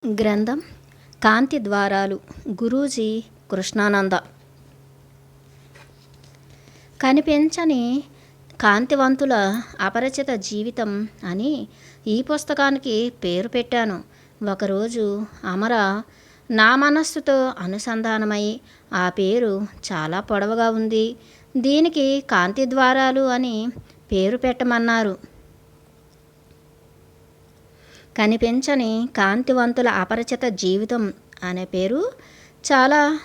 గ్రంథం కాంతి ద్వారాలు. గురూజీ కృష్ణానంద. కనిపించని కాంతివంతుల అపరిచిత జీవితం అని ఈ పుస్తకానికి పేరు పెట్టాను. ఒకరోజు అమర నా మనస్సుతో అనుసంధానమై ఆ పేరు చాలా పొడవుగా ఉంది, దీనికి కాంతి ద్వారాలు అని పేరు పెట్టమన్నారు. కనిపించని కాంతివంతుల అపరిచిత జీవితం అనే పేరు చాలా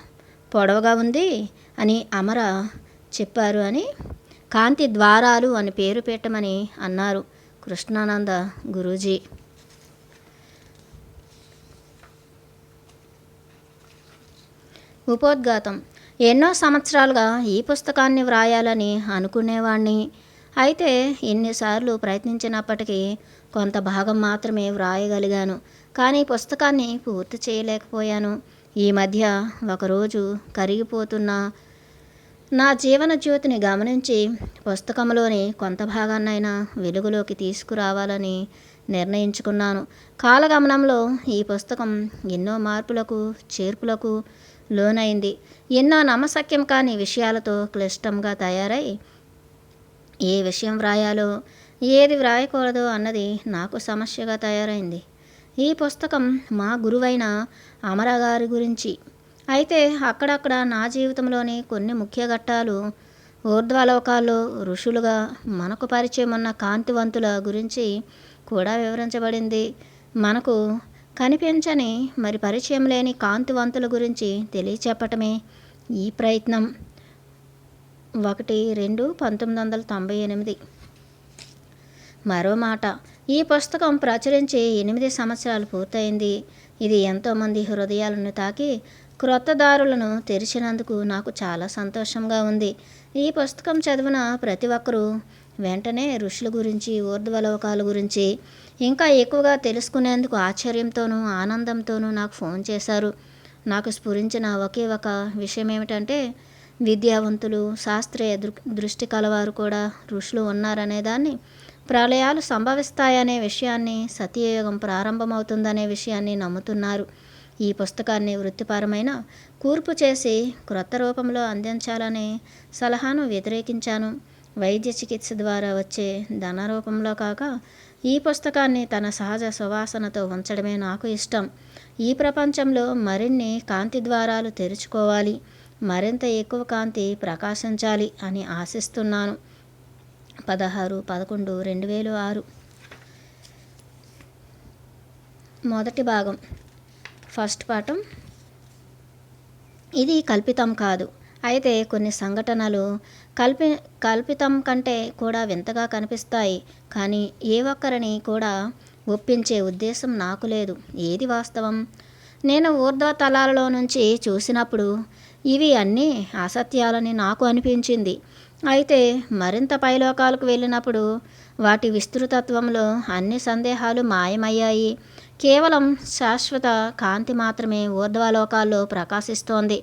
పొడవుగా ఉంది అని అమర చెప్పారు అని కాంతి ద్వారాలు అని పేరు పెట్టమని అన్నారు కృష్ణానంద గురూజీ. ఉపోద్ఘాతం. ఎన్నో సంవత్సరాలుగా ఈ పుస్తకాన్ని వ్రాయాలని అనుకునేవాణ్ణి. అయితే ఎన్నిసార్లు ప్రయత్నించినప్పటికీ కొంత భాగం మాత్రమే వ్రాయగలిగాను, కానీ పుస్తకాన్ని పూర్తి చేయలేకపోయాను. ఈ మధ్య ఒకరోజు కరిగిపోతున్న నా జీవన జ్యోతిని గమనించి పుస్తకంలోని కొంత భాగాన్నైనా వెలుగులోకి తీసుకురావాలని నిర్ణయించుకున్నాను. కాలగమనంలో ఈ పుస్తకం ఎన్నో మార్పులకు చేర్పులకు లోనైంది. ఎన్నో నమ్మశక్యం కాని విషయాలతో క్లిష్టంగా తయారై ఏ విషయం వ్రాయాలో ఏది వ్రాయకూడదో అన్నది నాకు సమస్యగా తయారైంది. ఈ పుస్తకం మా గురువైన అమర గారి గురించి. అయితే అక్కడక్కడ నా జీవితంలోని కొన్ని ముఖ్య ఘట్టాలు, ఊర్ధ్వలోకాల్లో ఋషులుగా మనకు పరిచయం ఉన్న కాంతివంతుల గురించి కూడా వివరించబడింది. మనకు కనిపించని మరి పరిచయం లేని కాంతివంతుల గురించి తెలియచెప్పటమే ఈ ప్రయత్నం. 1-2-1998. మరో మాట, ఈ పుస్తకం ప్రచురించి 8 సంవత్సరాలు పూర్తయింది. ఇది ఎంతోమంది హృదయాలను తాకి క్రొత్త దారులను తెరిచినందుకు నాకు చాలా సంతోషంగా ఉంది. ఈ పుస్తకం చదివిన ప్రతి ఒక్కరూ వెంటనే ఋషుల గురించి, ఊర్ధ్వలోకాల గురించి ఇంకా ఎక్కువగా తెలుసుకునేందుకు ఆశ్చర్యంతోనూ ఆనందంతోనూ నాకు ఫోన్ చేశారు. నాకు స్ఫురించిన ఒకే ఒక విషయం ఏమిటంటే, విద్యావంతులు, శాస్త్రీయ దృష్టి కలవారు కూడా ఋషులు ఉన్నారనే దాన్ని, ప్రళయాలు సంభవిస్తాయనే విషయాన్ని, సత్యయుగం ప్రారంభమవుతుందనే విషయాన్ని నమ్ముతున్నారు. ఈ పుస్తకాన్ని వృత్తిపరమైన కూర్పు చేసి క్రొత్త రూపంలో అందించాలనే సలహాను వ్యతిరేకించాను. వైద్య చికిత్స ద్వారా వచ్చే ధన రూపంలో కాక ఈ పుస్తకాన్ని తన సహజ సువాసనతో ఉంచడమే నాకు ఇష్టం. ఈ ప్రపంచంలో మరిన్ని కాంతి ద్వారాలు తెరుచుకోవాలి, మరింత ఎక్కువ కాంతి ప్రకాశించాలి అని ఆశిస్తున్నాను. 16-11-2006. మొదటి భాగం. ఫస్ట్ పాఠం. ఇది కల్పితం కాదు. అయితే కొన్ని సంఘటనలు కల్పితం కంటే కూడా వింతగా కనిపిస్తాయి. కానీ ఏ ఒక్కరిని కూడా ఒప్పించే ఉద్దేశం నాకు లేదు. ఏది వాస్తవం? నేను ఊర్ధ్వ తలాలలో నుంచి చూసినప్పుడు ఇవి అన్నీ అసత్యాలని నాకు అనిపించింది. అయితే మరింత పైలోకాలకు వెళ్ళినప్పుడు వాటి విస్తృతత్వంలో అన్ని సందేహాలు మాయమయ్యాయి. కేవలం శాశ్వత కాంతి మాత్రమే ఊర్ధ్వలోకాల్లో ప్రకాశిస్తోంది.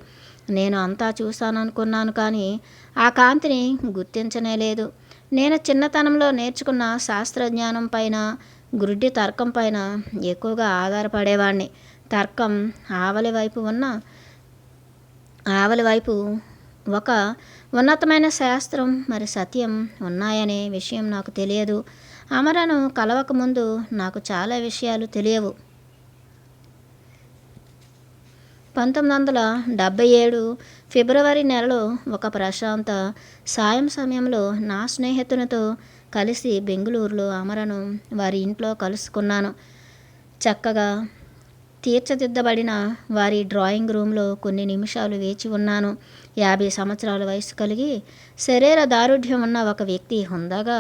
నేను అంతా చూశాననుకున్నాను, కానీ ఆ కాంతిని గుర్తించనేలేదు. నేను చిన్నతనంలో నేర్చుకున్న శాస్త్రజ్ఞానం పైన, గుడ్డి తర్కం పైన ఎక్కువగా ఆధారపడేవాడిని. తర్కం ఆవలి వైపు ఒక ఉన్నతమైన శాస్త్రం మరి సత్యం ఉన్నాయనే విషయం నాకు తెలియదు. అమరను కలవకముందు నాకు చాలా విషయాలు తెలియవు. 1977 ఫిబ్రవరి నెలలో ఒక ప్రశాంత సాయం సమయంలో నా స్నేహితునితో కలిసి బెంగుళూరులో అమరను వారి ఇంట్లో కలుసుకున్నాను. చక్కగా తీర్చిదిద్దబడిన వారి డ్రాయింగ్ రూమ్లో కొన్ని నిమిషాలు వేచి ఉన్నాను. 50 సంవత్సరాల వయసు కలిగి శరీర దారుఢ్యం ఉన్న ఒక వ్యక్తి హుందాగా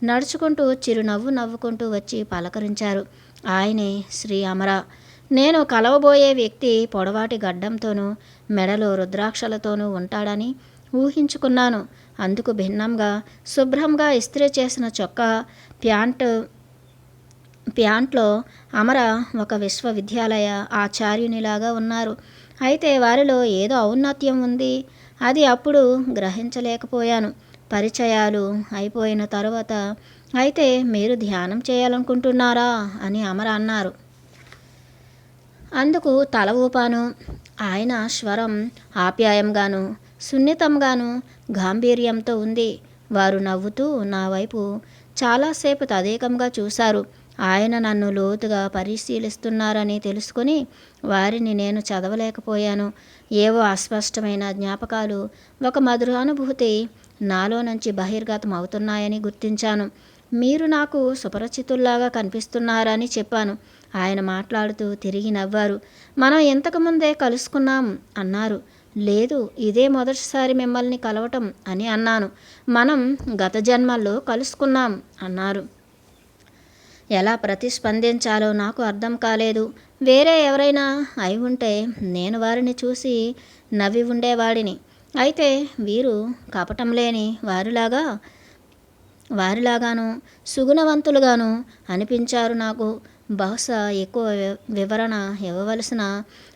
నడుచుకుంటూ చిరునవ్వు నవ్వుకుంటూ వచ్చి పలకరించారు. ఆయనే శ్రీ అమర. నేను కలవబోయే వ్యక్తి పొడవాటి గడ్డంతోనూ మెడలో రుద్రాక్షలతోనూ ఉంటాడని ఊహించుకున్నాను. అందుకు భిన్నంగా శుభ్రంగా ఇస్త్రీ చేసిన చొక్కా, ప్యాంట్లో అమర ఒక విశ్వవిద్యాలయ ఆచార్యునిలాగా ఉన్నారు. అయితే వారిలో ఏదో ఔన్నత్యం ఉంది. అది అప్పుడు గ్రహించలేకపోయాను. పరిచయాలు అయిపోయిన తరువాత, అయితే మీరు ధ్యానం చేయాలనుకుంటున్నారా అని అమర అన్నారు. అందుకు తల ఊపాను. ఆయన స్వరం ఆప్యాయంగాను సున్నితంగాను గాంభీర్యంతో ఉంది. వారు నవ్వుతూ నా వైపు చాలాసేపు తదేకంగా చూశారు. ఆయన నన్ను లోతుగా పరిశీలిస్తున్నారని తెలుసుకొని వారిని నేను చదవలేకపోయాను. ఏవో అస్పష్టమైన జ్ఞాపకాలు, ఒక మధురానుభూతి నాలో నుంచి బహిర్గతం అవుతున్నాయని గుర్తించాను. మీరు నాకు సుపరిచితుల్లాగా కనిపిస్తున్నారని చెప్పాను. ఆయన మాట్లాడుతూ తిరిగి నవ్వారు. మనం ఇంతకుముందే కలుసుకున్నాం అన్నారు. లేదు, ఇదే మొదటిసారి మిమ్మల్ని కలవటం అని అన్నాను. మనం గత జన్మల్లో కలుసుకున్నాం అన్నారు. ఎలా ప్రతిస్పందించాలో నాకు అర్థం కాలేదు. వేరే ఎవరైనా అయి ఉంటే నేను వారిని చూసి నవ్వి ఉండేవాడిని. అయితే వీరు కపటం లేని వారిలాగాను సుగుణవంతులుగాను అనిపించారు నాకు. బహుశా ఎక్కువ వివరణ ఇవ్వవలసిన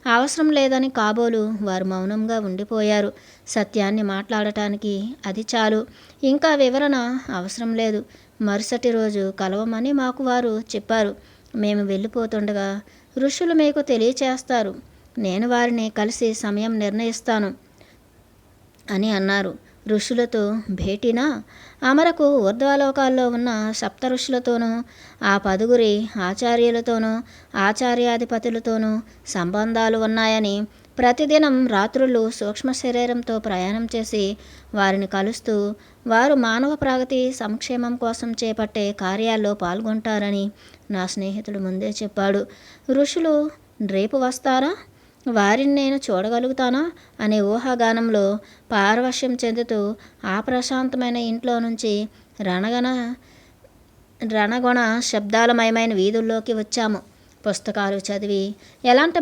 అవసరం లేదని కాబోలు వారు మౌనంగా ఉండిపోయారు. సత్యాన్ని మాట్లాడటానికి అది చాలు, ఇంకా వివరణ అవసరం లేదు. మరుసటి రోజు కలవమని మాకు వారు చెప్పారు. మేము వెళ్ళిపోతుండగా ఋషులు మీకు తెలియచేస్తారు, నేను వారిని కలిసి సమయం నిర్ణయిస్తాను అని అన్నారు. ఋషులతో భేటీనా? అమరకు ఊర్ధ్వలోకాల్లో ఉన్న సప్త ఋషులతోనూ, ఆ 10 ఆచార్యులతోనూ, ఆచార్యాధిపతులతోనూ సంబంధాలు ఉన్నాయని, ప్రతిదినం రాత్రులు సూక్ష్మ శరీరంతో ప్రయాణం చేసి వారిని కలుస్తూ వారు మానవ ప్రగతి సంక్షేమం కోసం చేపట్టే కార్యాల్లో పాల్గొంటారని నా స్నేహితుడు ముందే చెప్పాడు. ఋషులు రేపు వస్తారా? వారిని నేను చూడగలుగుతానా అనే ఊహాగానంలో పారవశ్యం చెందుతూ ఆ ప్రశాంతమైన ఇంట్లో నుంచి రణగొణ శబ్దాలమయమైన వీధుల్లోకి వచ్చాము. పుస్తకాలు చదివి ఎలాంటి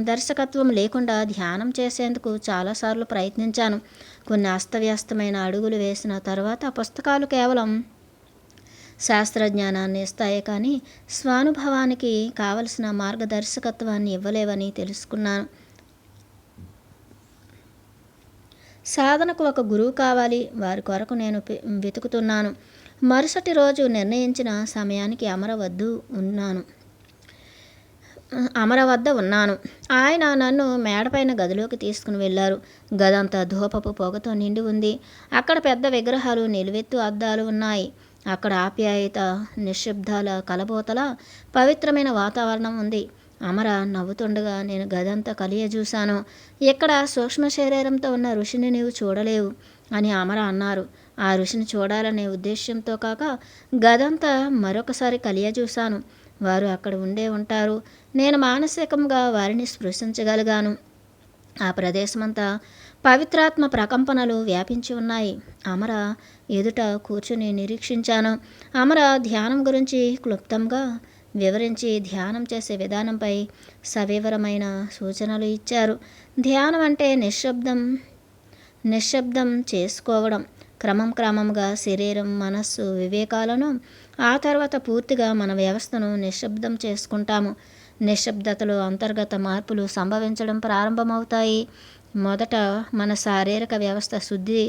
దర్శకత్వం లేకుండా ధ్యానం చేసేందుకు చాలాసార్లు ప్రయత్నించాను. కొన్ని అస్తవ్యస్తమైన అడుగులు వేసిన తర్వాత పుస్తకాలు కేవలం శాస్త్రజ్ఞానాన్ని ఇస్తాయే కానీ స్వానుభవానికి కావలసిన మార్గదర్శకత్వాన్ని ఇవ్వలేవని తెలుసుకున్నాను. సాధనకు ఒక గురువు కావాలి. వారి కొరకు నేను వెతుకుతున్నాను. మరుసటి రోజు నిర్ణయించిన సమయానికి అమర వద్ద ఉన్నాను. ఆయన నన్ను మేడపైన గదిలోకి తీసుకుని వెళ్ళారు. గదంతా ధూపపు పొగతో నిండి ఉంది. అక్కడ పెద్ద విగ్రహాలు, నిలువెత్తు అద్దాలు ఉన్నాయి. అక్కడ ఆప్యాయత, నిశ్శబ్దాల కలబోతల పవిత్రమైన వాతావరణం ఉంది. అమర నవ్వుతుండగా నేను గదంతా కలియజూశాను. ఇక్కడ సూక్ష్మ శరీరంతో ఉన్న ఋషిని నీవు చూడలేవు అని అమర అన్నారు. ఆ ఋషిని చూడాలనే ఉద్దేశ్యంతో కాక గదంతా మరొకసారి కలియజూశాను. వారు అక్కడ ఉండే ఉంటారు. నేను మానసికంగా వారిని స్పృశించగలిగాను. ఆ ప్రదేశమంతా పవిత్రాత్మ ప్రకంపనలు వ్యాపించి ఉన్నాయి. అమర ఎదుట కూర్చుని నిరీక్షించాను. అమర ధ్యానం గురించి క్లుప్తంగా వివరించి ధ్యానం చేసే విధానంపై సవివరమైన సూచనలు ఇచ్చారు. ధ్యానం అంటే నిశ్శబ్దం చేసుకోవడం. క్రమంగా శరీరం, మనస్సు, వివేకాలను, ఆ తర్వాత పూర్తిగా మన వ్యవస్థను నిశ్శబ్దం చేసుకుంటాము. నిశ్శబ్దతలో అంతర్గత మార్పులు సంభవించడం ప్రారంభమవుతాయి. మొదట మన శారీరక వ్యవస్థ శుద్ధి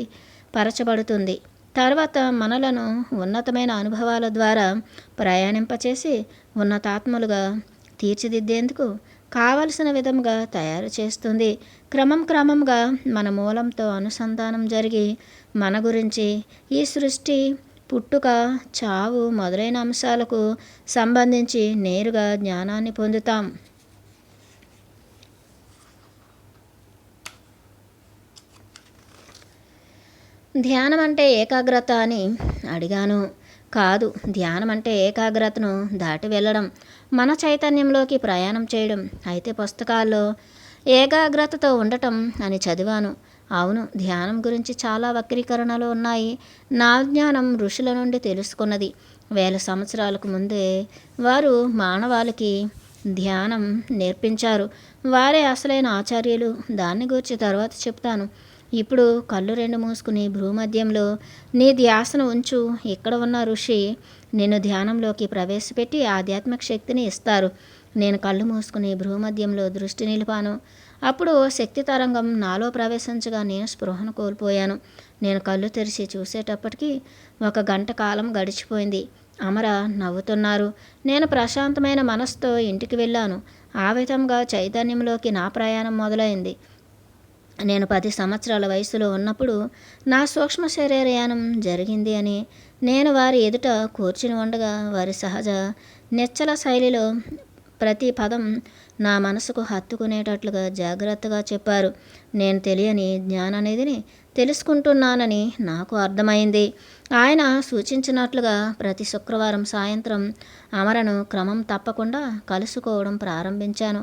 పరచబడుతుంది. తర్వాత మనలను ఉన్నతమైన అనుభవాల ద్వారా ప్రయాణింపచేసి ఉన్నతాత్మలుగా తీర్చిదిద్దేందుకు కావలసిన విధంగా తయారు చేస్తుంది. క్రమంగా మన మూలంతో అనుసంధానం జరిగి మన గురించి, ఈ సృష్టి, పుట్టుక, చావు మొదలైన అంశాలకు సంబంధించి నేరుగా జ్ఞానాన్ని పొందుతాం. ధ్యానం అంటే ఏకాగ్రత అని అడిగాను. కాదు, ధ్యానం అంటే ఏకాగ్రతను దాటి వెళ్ళడం, మన చైతన్యంలోకి ప్రయాణం చేయడం. అయితే పుస్తకాల్లో ఏకాగ్రతతో ఉండటం అని చదివాను. అవును, ధ్యానం గురించి చాలా వక్రీకరణలు ఉన్నాయి. నా జ్ఞానం ఋషుల నుండి తెలుసుకున్నది. 1000 సంవత్సరాలకు ముందే వారు మానవాళికి ధ్యానం నేర్పించారు. వారే అసలైన ఆచార్యులు. దాన్ని గురించి తర్వాత చెప్తాను. ఇప్పుడు కళ్ళు 2 మూసుకుని భూమధ్యంలో నీ ధ్యాసను ఉంచు. ఇక్కడ ఉన్న ఋషి నిన్ను ధ్యానంలోకి ప్రవేశపెట్టి ఆధ్యాత్మిక శక్తిని ఇస్తారు. నేను కళ్ళు మూసుకుని భూమధ్యంలో దృష్టి నిలిపాను. అప్పుడు శక్తి తరంగం నాలో ప్రవేశించగా నేను స్పృహను కోల్పోయాను. నేను కళ్ళు తెరిచి చూసేటప్పటికి 1 గంట కాలం గడిచిపోయింది. అమర నవ్వుతున్నారు. నేను ప్రశాంతమైన మనసుతో ఇంటికి వెళ్ళాను. ఆ విధంగా చైతన్యంలోకి నా ప్రయాణం మొదలైంది. నేను 10 సంవత్సరాల వయసులో ఉన్నప్పుడు నా సూక్ష్మ శరీరయానం జరిగింది అని నేను వారి ఎదుట కూర్చుని ఉండగా వారి సహజ నిశ్చల శైలిలో ప్రతి పదం నా మనసుకు హత్తుకునేటట్లుగా జాగ్రత్తగా చెప్పారు. నేను తెలియని జ్ఞానానిధిని తెలుసుకుంటున్నానని నాకు అర్థమైంది. ఆయన సూచించినట్లుగా ప్రతి శుక్రవారం సాయంత్రం అమరను క్రమం తప్పకుండా కలుసుకోవడం ప్రారంభించాను.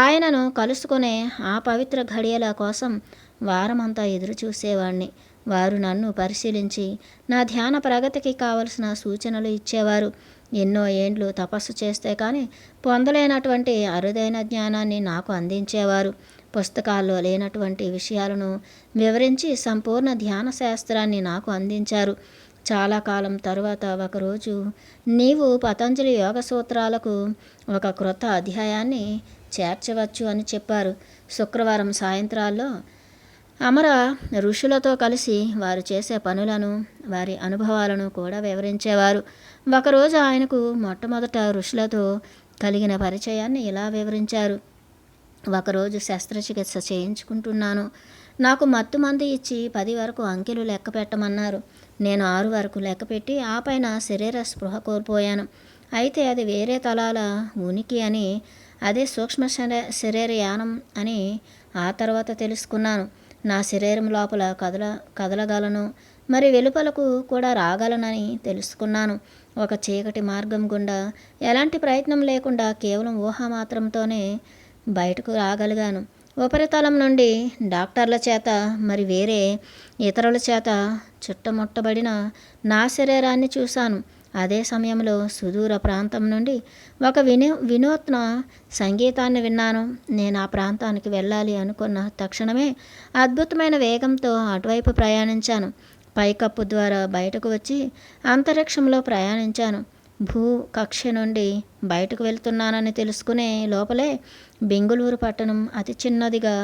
ఆయనను కలుసుకునే ఆ పవిత్ర ఘడియల కోసం వారమంతా ఎదురు చూసేవాణ్ణి. వారు నన్ను పరిశీలించి నా ధ్యాన ప్రగతికి కావలసిన సూచనలు ఇచ్చేవారు. ఎన్నో ఏండ్లు తపస్సు చేస్తే కానీ పొందలేనటువంటి అరుదైన జ్ఞానాన్ని నాకు అందించేవారు. పుస్తకాల్లో లేనటువంటి విషయాలను వివరించి సంపూర్ణ ధ్యాన శాస్త్రాన్ని నాకు అందించారు. చాలా కాలం తరువాత ఒకరోజు నీవు పతంజలి యోగ సూత్రాలకు ఒక క్రొత్త అధ్యాయాన్ని చేర్చవచ్చు అని చెప్పారు. శుక్రవారం సాయంత్రాల్లో అమర ఋషులతో కలిసి వారు చేసే పనులను వారి అనుభవాలను కూడా వివరించేవారు. ఒకరోజు ఆయనకు మొట్టమొదట ఋషులతో కలిగిన పరిచయాన్ని ఇలా వివరించారు. ఒకరోజు శస్త్రచికిత్స చేయించుకుంటున్నాను. నాకు మత్తు మందు ఇచ్చి 10 వరకు అంకెలు లెక్క పెట్టమన్నారు. నేను 6 వరకు లెక్క పెట్టి ఆ పైన శరీర స్పృహ కోల్పోయాను. అయితే అది వేరే తలాల ఉనికి అని, అదే సూక్ష్మ శరీరయానం అని ఆ తర్వాత తెలుసుకున్నాను. నా శరీరం లోపల కదలగలను, మరి వెలుపలకు కూడా రాగలనని తెలుసుకున్నాను. ఒక చీకటి మార్గం గుండా ఎలాంటి ప్రయత్నం లేకుండా కేవలం ఊహామాత్రంతోనే బయటకు రాగలిగాను. ఉపరితలం నుండి డాక్టర్ల చేత మరి వేరే ఇతరుల చేత చుట్టముట్టబడిన నా శరీరాన్ని చూశాను. అదే సమయంలో సుదూర ప్రాంతం నుండి ఒక వినూత్న సంగీతాన్ని విన్నాను. నేను ఆ ప్రాంతానికి వెళ్ళాలి అనుకున్న తక్షణమే అద్భుతమైన వేగంతో అటువైపు ప్రయాణించాను. పైకప్పు ద్వారా బయటకు వచ్చి అంతరిక్షంలో ప్రయాణించాను. భూ కక్ష నుండి బయటకు వెళ్తున్నానని తెలుసుకునే లోపలే బెంగుళూరు పట్టణం అతి చిన్నదిగా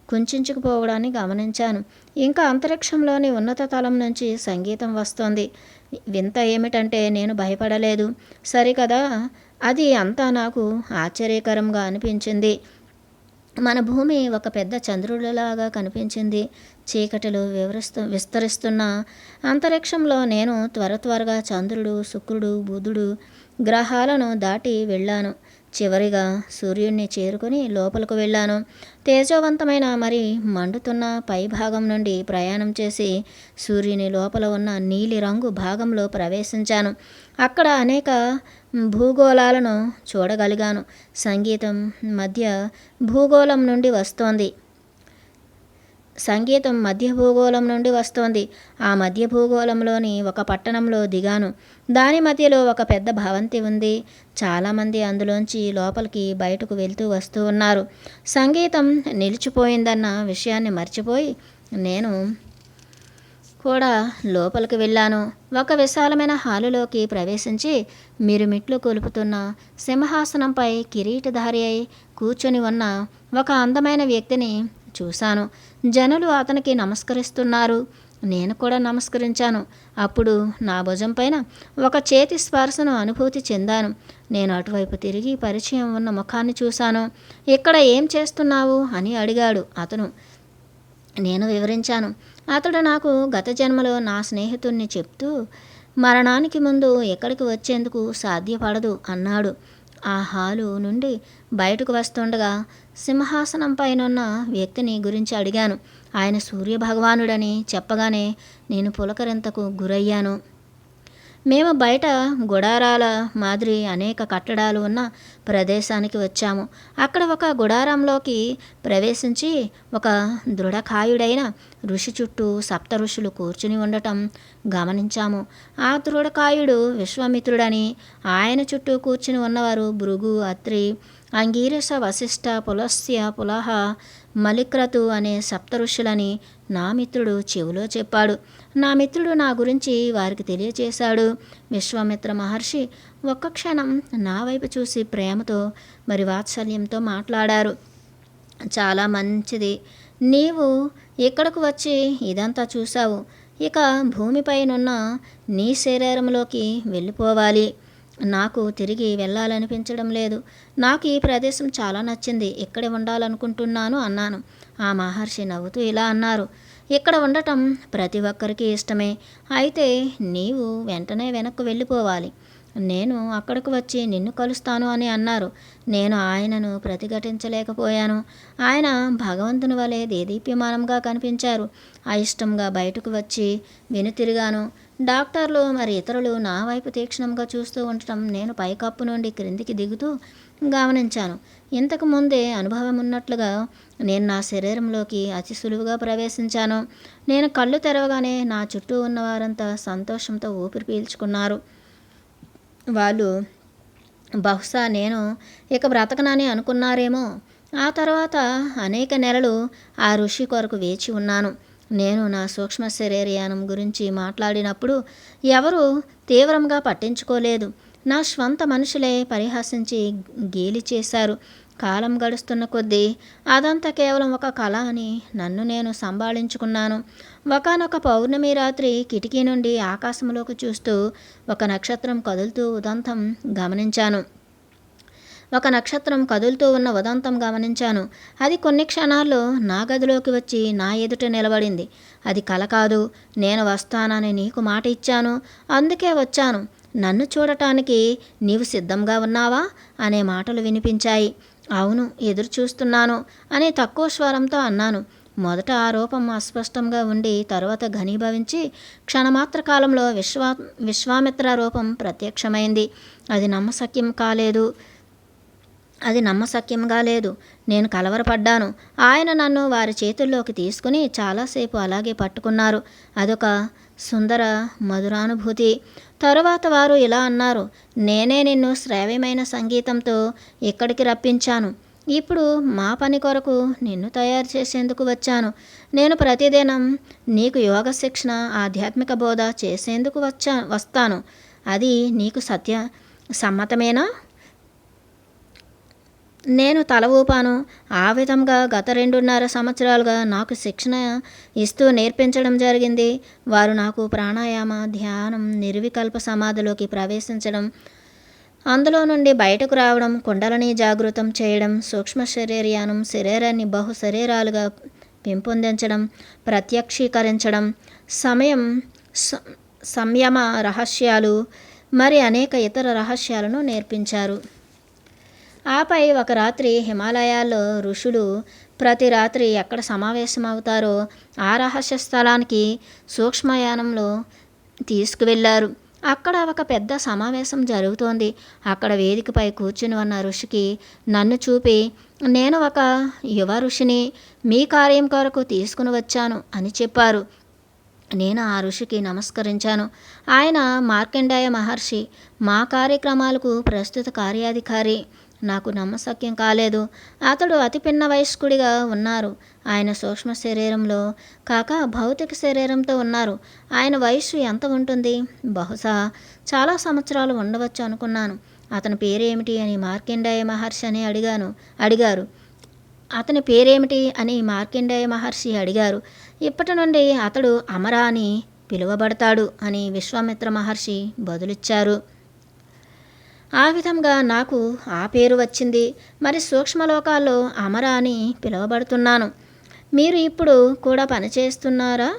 కుంచుకుపోవడాన్ని గమనించాను. ఇంకా అంతరిక్షంలోని ఉన్నత తలం నుంచి సంగీతం వస్తోంది. వింత ఏమిటంటే నేను భయపడలేదు. సరికదా, అది అంతా నాకు ఆశ్చర్యకరంగా అనిపించింది. మన భూమి ఒక పెద్ద చంద్రుడిలాగా కనిపించింది. చీకటిలో విస్తరిస్తున్న అంతరిక్షంలో నేను త్వరగా చంద్రుడు, శుక్రుడు, బుధుడు గ్రహాలను దాటి వెళ్ళాను. చివరిగా సూర్యుడిని చేరుకుని లోపలకు వెళ్ళాను. తేజోవంతమైన మరి మండుతున్న పై భాగం నుండి ప్రయాణం చేసి సూర్యుని లోపల ఉన్న నీలి రంగు భాగంలో ప్రవేశించాను. అక్కడ అనేక భూగోళాలను చూడగలిగాను. సంగీతం మధ్య భూగోళం నుండి వస్తోంది. ఆ మధ్య భూగోళంలోని ఒక పట్టణంలో దిగాను. దాని మధ్యలో ఒక పెద్ద భవంతి ఉంది. చాలామంది అందులోంచి లోపలికి బయటకు వెళ్తూ వస్తూ ఉన్నారు. సంగీతం నిలిచిపోయిందన్న విషయాన్ని మర్చిపోయి నేను కూడా లోపలికి వెళ్ళాను. ఒక విశాలమైన హాలులోకి ప్రవేశించి మిరుమిట్లు కొలుపుతున్న సింహాసనంపై కిరీటధారి అయి కూర్చొని ఉన్న ఒక అందమైన వ్యక్తిని చూశాను. జనులు అతనికి నమస్కరిస్తున్నారు. నేను కూడా నమస్కరించాను. అప్పుడు నా భుజం పైన ఒక చేతి స్పర్శను అనుభూతి చెందాను. నేను అటువైపు తిరిగి పరిచయం ఉన్న ముఖాన్ని చూశాను. ఇక్కడ ఏం చేస్తున్నావు అని అడిగాడు అతను. నేను వివరించాను. అతడు నాకు గత జన్మలో నా స్నేహితుణ్ణి చెప్తూ మరణానికి ముందు ఎక్కడికి వచ్చేందుకు సాధ్యపడదు అన్నాడు. ఆ హాలు నుండి బయటకు వస్తుండగా సింహాసనం పైనున్న వ్యక్తిని గురించి అడిగాను. ఆయన సూర్యభగవానుడని చెప్పగానే నేను పులకరింతకు గురయ్యాను. మేము బయట గుడారాల మాదిరి అనేక కట్టడాలు ఉన్న ప్రదేశానికి వచ్చాము. అక్కడ ఒక గుడారంలోకి ప్రవేశించి ఒక దృఢకాయుడైన ఋషి చుట్టూ 7 ఋషులు కూర్చుని ఉండటం గమనించాము. ఆ దృఢకాయుడు విశ్వామిత్రుడని, ఆయన చుట్టూ కూర్చుని ఉన్నవారు భృగు, అత్రి, అంగీరస, వశిష్ఠ, పులస్త్య, పులహ, మలిక్రతు అనే 7 ఋషులని నా మిత్రుడు చెవిలో చెప్పాడు. నా మిత్రుడు నా గురించి వారికి తెలియచేశాడు. విశ్వామిత్ర మహర్షి ఒక్క క్షణం నా వైపు చూసి ప్రేమతో మరి వాత్సల్యంతో మాట్లాడారు. చాలా మంచిది, నీవు ఇక్కడకు వచ్చి ఇదంతా చూశావు. ఇక భూమిపైనున్న నీ శరీరంలోకి వెళ్ళిపోవాలి. నాకు తిరిగి వెళ్ళాలనిపించడం లేదు. నాకు ఈ ప్రదేశం చాలా నచ్చింది. ఇక్కడే ఉండాలనుకుంటున్నాను అన్నాను. ఆ మహర్షి నవ్వుతూ ఇలా అన్నారు, ఇక్కడ ఉండటం ప్రతి ఒక్కరికి ఇష్టమే. అయితే నీవు వెంటనే వెనక్కు వెళ్ళిపోవాలి. నేను అక్కడికి వచ్చి నిన్ను కలుస్తాను అని అన్నారు. నేను ఆయనను ప్రతిఘటించలేకపోయాను. ఆయన భగవంతుని వలె దేదీప్యమానంగా కనిపించారు. అయిష్టంగా బయటకు వచ్చి వెనుతిరిగాను. డాక్టర్లు మరి ఇతరులు నా వైపు తీక్షణంగా చూస్తూ ఉండటం నేను పైకప్పు నుండి క్రిందికి దిగుతూ గమనించాను. ఇంతకు ముందే అనుభవం ఉన్నట్లుగా నేను నా శరీరంలోకి అతి సులువుగా ప్రవేశించాను. నేను కళ్ళు తెరవగానే నా చుట్టూ ఉన్న వారంతా సంతోషంతో ఊపిరి పీల్చుకున్నారు. వాళ్ళు బహుశా నేను ఇక బ్రతకనని అనుకున్నారేమో. ఆ తర్వాత అనేక నెలలు ఆ ఋషి కొరకు వేచి ఉన్నాను. నేను నా సూక్ష్మ శరీరయానం గురించి మాట్లాడినప్పుడు ఎవరూ తీవ్రంగా పట్టించుకోలేదు. నా స్వంత మనుషులే పరిహాసించి గేలి చేశారు. కాలం గడుస్తున్న కొద్దీ అదంతా కేవలం ఒక కళ అని నన్ను నేను సంభాళించుకున్నాను. ఒకానొక పౌర్ణమి రాత్రి కిటికీ నుండి ఆకాశంలోకి చూస్తూ ఒక నక్షత్రం కదులుతూ ఉదంతం గమనించాను. గమనించాను. అది కొన్ని క్షణాల్లో నా గదిలోకి వచ్చి నా ఎదుట నిలబడింది. అది కల కాదు. నేను వస్తానని నీకు మాట ఇచ్చాను. అందుకే వచ్చాను. నన్ను చూడటానికి నీవు సిద్ధంగా ఉన్నావా అనే మాటలు వినిపించాయి. అవును, ఎదురు చూస్తున్నాను అని తక్కువ స్వరంతో అన్నాను. మొదట ఆ రూపం అస్పష్టంగా ఉండి తరువాత ఘనీభవించి క్షణమాత్ర కాలంలో విశ్వామిత్ర రూపం ప్రత్యక్షమైంది. అది నమ్మశక్యంగా లేదు. నేను కలవరపడ్డాను. ఆయన నన్ను వారి చేతుల్లోకి తీసుకుని చాలాసేపు అలాగే పట్టుకున్నారు. అదొక సుందర మధురానుభూతి. తరువాత వారు ఇలా అన్నారు, నేనే నిన్ను శ్రావ్యమైన సంగీతంతో ఇక్కడికి రప్పించాను. ఇప్పుడు మా పని కొరకు నిన్ను తయారు చేసేందుకు వచ్చాను. నేను ప్రతిదినం నీకు యోగ శిక్షణ, ఆధ్యాత్మిక బోధ చేసేందుకు వస్తాను. అది నీకు సమ్మతమేనా? నేను తల ఊపాను. ఆ విధంగా గత 2.5 సంవత్సరాలుగా నాకు శిక్షణ ఇస్తూ నేర్పించడం జరిగింది. వారు నాకు ప్రాణాయామ, ధ్యానం, నిర్వికల్ప సమాధిలోకి ప్రవేశించడం, అందులో నుండి బయటకు రావడం, కుండలని జాగృతం చేయడం, సూక్ష్మ శరీరయానం, శరీరాన్ని బహు శరీరాలుగా పెంపొందించడం, ప్రత్యక్షీకరించడం, సంయమ రహస్యాలు, మరి అనేక ఇతర రహస్యాలను నేర్పించారు. ఆపై ఒక రాత్రి హిమాలయాల్లో ఋషులు ప్రతి రాత్రి ఎక్కడ సమావేశమవుతారో ఆ రహస్య స్థలానికి సూక్ష్మయానంలో తీసుకువెళ్ళారు. అక్కడ ఒక పెద్ద సమావేశం జరుగుతోంది. అక్కడ వేదికపై కూర్చుని ఉన్న ఋషికి నన్ను చూపి, నేను ఒక యువ ఋషిని, మీ కార్యం కొరకు తీసుకుని వచ్చాను అని చెప్పారు. నేను ఆ ఋషికి నమస్కరించాను. ఆయన మార్కండేయ మహర్షి, మా కార్యక్రమాలకు ప్రస్తుత కార్యాధికారి. నాకు నమ్మశక్యం కాలేదు. అతడు అతి పిన్న వయస్కుడిగా ఉన్నారు. ఆయన సూక్ష్మ శరీరంలో కాక భౌతిక శరీరంతో ఉన్నారు. ఆయన వయస్సు ఎంత ఉంటుంది? బహుశా చాలా సంవత్సరాలు ఉండవచ్చు అనుకున్నాను. అతని పేరేమిటి అని మార్కండేయ మహర్షి అని అడిగారు. అతని పేరేమిటి అని మార్కండేయ మహర్షి అడిగారు. ఇప్పటి నుండి అతడు అమర అని పిలువబడతాడు అని విశ్వామిత్ర మహర్షి బదులిచ్చారు. ఆ విధంగా నాకు ఆ పేరు వచ్చింది. మరి సూక్ష్మలోకాల్లో అమర అని పిలువబడుతున్నాను. మీరు ఇప్పుడు కూడా పనిచేస్తున్నారా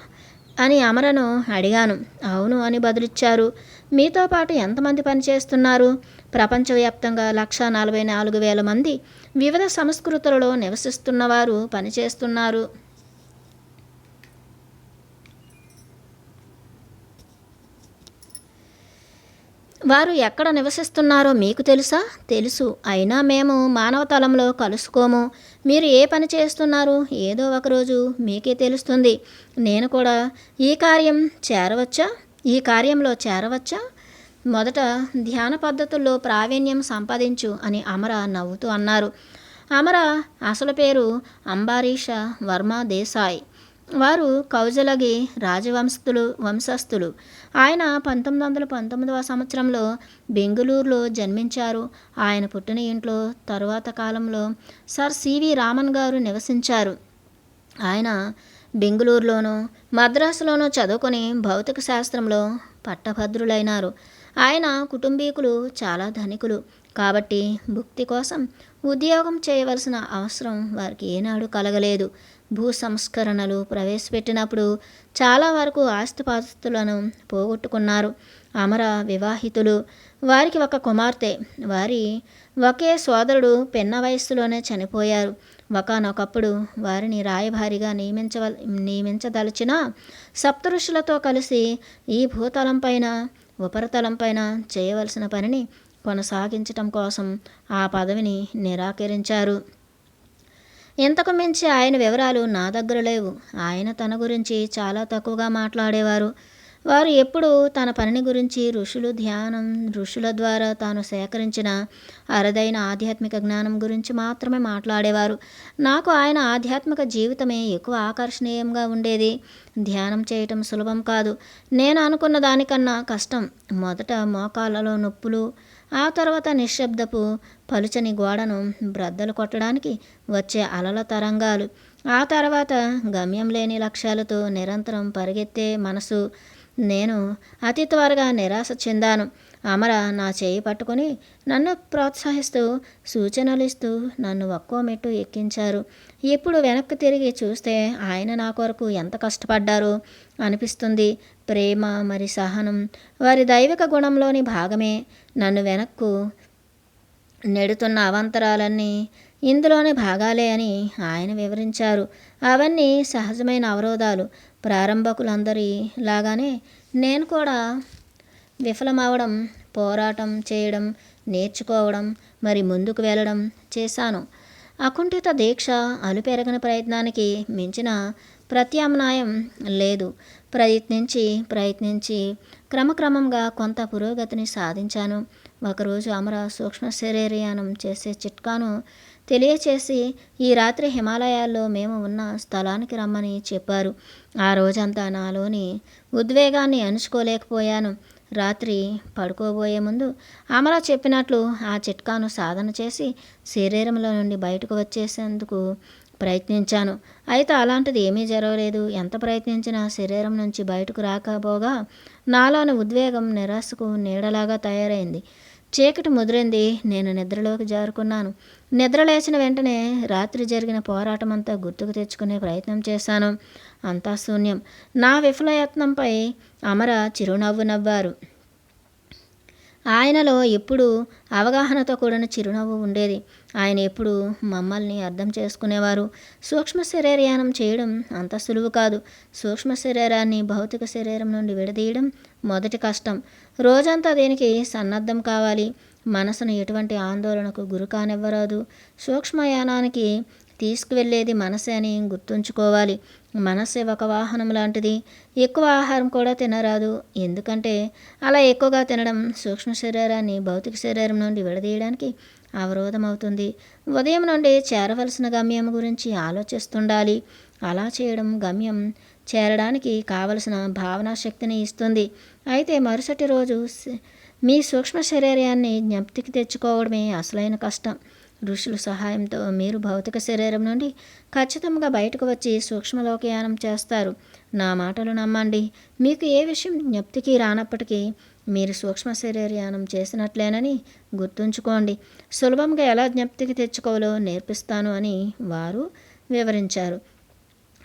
అని అమరను అడిగాను. అవును అని బదులిచ్చారు. మీతో పాటు ఎంతమంది పనిచేస్తున్నారు? ప్రపంచవ్యాప్తంగా 1,44,000 మంది వివిధ సంస్కృతులలో నివసిస్తున్నవారు పనిచేస్తున్నారు. వారు ఎక్కడ నివసిస్తున్నారో మీకు తెలుసా? తెలుసు. అయినా మేము మానవ తలంలో కలుసుకోము. మీరు ఏ పని చేస్తున్నారు? ఏదో ఒకరోజు మీకే తెలుస్తుంది. నేను కూడా ఈ కార్యంలో చేరవచ్చా? మొదట ధ్యాన పద్ధతుల్లో ప్రావీణ్యం సంపాదించు అని అమర నవ్వుతూ అన్నారు. అమర అసలు పేరు అంబరీష వర్మ దేశాయ్. వారు కౌజలగి వంశస్థులు. ఆయన 1919వ సంవత్సరంలో బెంగుళూరులో జన్మించారు. ఆయన పుట్టిన ఇంట్లో తరువాత కాలంలో సర్ సివి రామన్ గారు నివసించారు. ఆయన బెంగుళూరులోనూ మద్రాసులోనూ చదువుకొని భౌతిక శాస్త్రంలో పట్టభద్రులైనారు. ఆయన కుటుంబీకులు చాలా ధనికులు కాబట్టి భుక్తి కోసం ఉద్యోగం చేయవలసిన అవసరం వారికి ఏనాడు కలగలేదు. భూ సంస్కరణలు ప్రవేశపెట్టినప్పుడు చాలా వరకు ఆస్తిపాస్తులను పోగొట్టుకున్నారు. అమర వివాహితులు. వారికి ఒక కుమార్తె. వారి ఒకే సోదరుడు పిన్న వయస్సులోనే చనిపోయారు. ఒకానొకప్పుడు వారిని రాయభారిగా నియమించదలిచిన సప్తఋషులతో కలిసి ఈ భూతలంపైన ఉపరితలంపైన చేయవలసిన పనిని కొనసాగించటం కోసం ఆ పదవిని నిరాకరించారు. ఇంతకు మించి ఆయన వివరాలు నా దగ్గర లేవు. ఆయన తన గురించి చాలా తక్కువగా మాట్లాడేవారు. వారు ఎప్పుడూ తన పనిని గురించి ఋషుల ద్వారా తాను సేకరించిన అరుదైన ఆధ్యాత్మిక జ్ఞానం గురించి మాత్రమే మాట్లాడేవారు. నాకు ఆయన ఆధ్యాత్మిక జీవితమే ఎక్కువ ఆకర్షణీయంగా ఉండేది. ధ్యానం చేయటం సులభం కాదు. నేను అనుకున్న దానికన్నా కష్టం. మొదట మోకాళ్ళలో నొప్పులు, ఆ తర్వాత నిశ్శబ్దపు పలుచని గోడను బ్రద్దలు కొట్టడానికి వచ్చే అలల తరంగాలు, ఆ తర్వాత గమ్యం లేని లక్ష్యాలతో నిరంతరం పరిగెత్తే మనసు. నేను అతి త్వరగా నిరాశ చెందాను. అమర నా చేయి పట్టుకొని నన్ను ప్రోత్సహిస్తూ సూచనలు ఇస్తూ నన్ను ఒక్కో మెట్టు ఎక్కించారు. ఇప్పుడు వెనక్కి తిరిగి చూస్తే ఆయన నా కొరకు ఎంత కష్టపడ్డారో అనిపిస్తుంది. ప్రేమ మరి సహనం వారి దైవిక గుణంలోని భాగమే. నన్ను వెనక్కు నెడుతున్న అవాంతరాలన్నీ ఇందులోని భాగాలే అని ఆయన వివరించారు. అవన్నీ సహజమైన అవరోధాలు. ప్రారంభకులందరి లాగానే నేను కూడా విఫలమవడం, పోరాటం చేయడం, నేర్చుకోవడం, మరి ముందుకు వెళ్ళడం చేశాను. అకుంఠిత దీక్ష, అలుపెరగని ప్రయత్నానికి మించిన ప్రత్యామ్నాయం లేదు. ప్రయత్నించి క్రమక్రమంగా కొంత పురోగతిని సాధించాను. ఒకరోజు అమర సూక్ష్మ శరీరయానం చేసే చిట్కాను తెలియచేసి ఈ రాత్రి హిమాలయాల్లో మేము ఉన్న స్థలానికి రమ్మని చెప్పారు. ఆ రోజంతా నాలోని ఉద్వేగాన్ని అణుచుకోలేకపోయాను. రాత్రి పడుకోబోయే ముందు అమర చెప్పినట్లు ఆ చిట్కాను సాధన చేసి శరీరంలో నుండి బయటకు వచ్చేసేందుకు ప్రయత్నించాను. అయితే అలాంటిది ఏమీ జరగలేదు. ఎంత ప్రయత్నించినా శరీరం నుంచి బయటకు రాకపోగా నాలోని ఉద్వేగం నిరాశకు నీడలాగా తయారైంది. చీకటి ముదిరింది. నేను నిద్రలోకి జారుకున్నాను. నిద్ర లేచిన వెంటనే రాత్రి జరిగిన పోరాటం అంతా గుర్తుకు తెచ్చుకునే ప్రయత్నం చేశాను. అంతా శూన్యం. నా విఫలయత్నంపై అమర చిరునవ్వు నవ్వారు. ఆయనలో ఎప్పుడూ అవగాహనతో కూడిన చిరునవ్వు ఉండేది. ఆయన ఎప్పుడూ మమ్మల్ని అర్థం చేసుకునేవారు. సూక్ష్మ శరీరయానం చేయడం అంత సులువు కాదు. సూక్ష్మ శరీరాన్ని భౌతిక శరీరం నుండి విడదీయడం మొదటి కష్టం. రోజంతా దీనికి సన్నద్ధం కావాలి. మనసును ఎటువంటి ఆందోళనకు గురి కానివ్వరాదు. సూక్ష్మయానానికి తీసుకువెళ్ళేది మనసే అని గుర్తుంచుకోవాలి. మనస్సే ఒక వాహనం లాంటిది. ఎక్కువ ఆహారం కూడా తినరాదు. ఎందుకంటే అలా ఎక్కువగా తినడం సూక్ష్మ శరీరాన్ని భౌతిక శరీరం నుండి విడదీయడానికి అవరోధం అవుతుంది. ఉదయం నుండి చేరవలసిన గమ్యం గురించి ఆలోచిస్తుండాలి. అలా చేయడం గమ్యం చేరడానికి కావలసిన భావనా శక్తిని ఇస్తుంది. అయితే మరుసటి రోజు మీ సూక్ష్మ శరీరాన్ని జ్ఞప్తికి తెచ్చుకోవడమే అసలైన కష్టం. ఋషుల సహాయంతో మీరు భౌతిక శరీరం నుండి ఖచ్చితంగా బయటకు వచ్చి సూక్ష్మలోకయానం చేస్తారు. నా మాటలు నమ్మండి. మీకు ఏ విషయం జ్ఞప్తికి రానప్పటికీ మీరు సూక్ష్మ శరీరయానం చేసినట్లేనని గుర్తుంచుకోండి. సులభంగా ఎలా జ్ఞప్తికి తెచ్చుకోవాలో నేర్పిస్తాను అని వారు వివరించారు.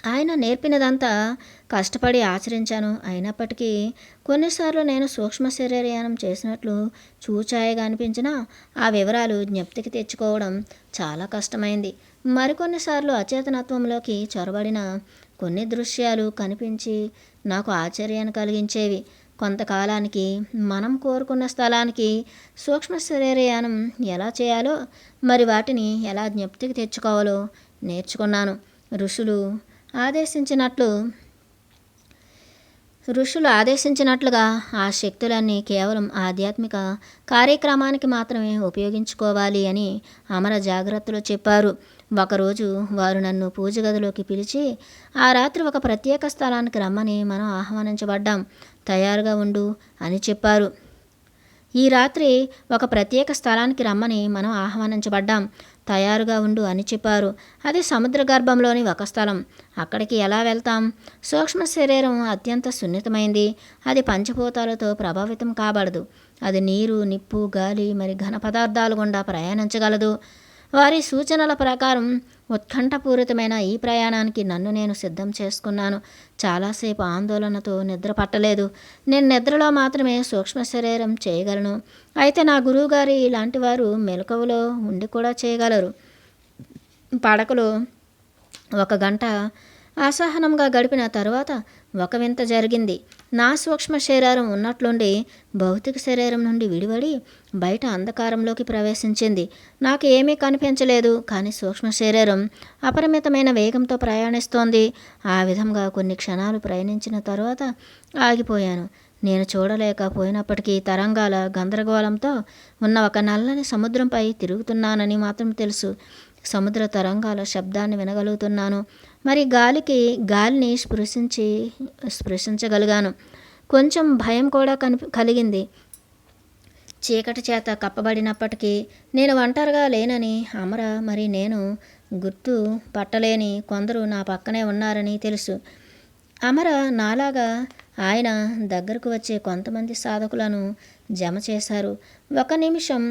ఆయన నేర్పినదంతా కష్టపడి ఆచరించాను. అయినప్పటికీ కొన్నిసార్లు నేను సూక్ష్మ శరీరయానం చేసినట్లు చూచాయగా అనిపించినా ఆ వివరాలు జ్ఞప్తికి తెచ్చుకోవడం చాలా కష్టమైంది. మరికొన్నిసార్లు అచేతనత్వంలోకి చొరబడిన కొన్ని దృశ్యాలు కనిపించి నాకు ఆశ్చర్యాన్ని కలిగించేవి. కొంతకాలానికి మనం కోరుకున్న స్థలానికి సూక్ష్మ శరీరయానం ఎలా చేయాలో, మరి వాటిని ఎలా జ్ఞప్తికి తెచ్చుకోవాలో నేర్చుకున్నాను. ఋషులు ఆదేశించినట్లుగా ఆ శక్తులన్నీ కేవలం ఆధ్యాత్మిక కార్యక్రమానికి మాత్రమే ఉపయోగించుకోవాలి అని అమర జాగ్రత్తలు చెప్పారు. ఒకరోజు వారు నన్ను పూజ గదిలోకి పిలిచి ఆ రాత్రి ఒక ప్రత్యేక స్థలానికి రమ్మని మనం ఆహ్వానించబడ్డాం. తయారుగా ఉండు అని చెప్పారు. ఈ రాత్రి ఒక ప్రత్యేక స్థలానికి రమ్మని మనం ఆహ్వానించబడ్డాం. తయారుగా ఉండు అని చెప్పారు. అది సముద్ర గర్భంలోని ఒక స్థలం. అక్కడికి ఎలా వెళ్తాం? సూక్ష్మ శరీరం అత్యంత సున్నితమైంది. అది పంచభూతాలతో ప్రభావితం కాబడదు. అది నీరు, నిప్పు, గాలి మరి ఘన పదార్థాలు గుండా ప్రయాణించగలదు. వారి సూచనల ప్రకారం ఉత్కంఠపూరితమైన ఈ ప్రయాణానికి నన్ను నేను సిద్ధం చేసుకున్నాను. చాలాసేపు ఆందోళనతో నిద్ర పట్టలేదు. నేను నిద్రలో మాత్రమే సూక్ష్మ శరీరం చేయగలను. అయితే నా గురువుగారి ఇలాంటి వారు మెలకువలో ఉండి కూడా చేయగలరు. పడకలో 1 గంట అసహనంగా గడిపిన తరువాత ఒక వింత జరిగింది. నా సూక్ష్మ శరీరం ఉన్నట్లుండి భౌతిక శరీరం నుండి విడివడి బయట అంధకారంలోకి ప్రవేశించింది. నాకు ఏమీ కనిపించలేదు, కానీ సూక్ష్మ శరీరం అపరిమితమైన వేగంతో ప్రయాణిస్తోంది. ఆ విధంగా కొన్ని క్షణాలు ప్రయాణించిన తరువాత ఆగిపోయాను. నేను చూడలేకపోయినప్పటికీ తరంగాల గందరగోళంతో ఉన్న ఒక నల్లని సముద్రంపై తిరుగుతున్నానని మాత్రం తెలుసు. సముద్ర తరంగాల శబ్దాన్ని వినగలుగుతున్నాను. మరి గాలిని స్పృశించగలిగాను. కొంచెం భయం కూడా కలిగింది. చీకటి చేత కప్పబడినప్పటికీ నేను ఒంటరిగా లేనని అమర మరి నేను గుర్తు పట్టలేని కొందరు నా పక్కనే ఉన్నారని తెలుసు. అమర నాలాగా ఆయన దగ్గరకు వచ్చే కొంతమంది సాధకులను జమ చేశారు. 1 నిమిషం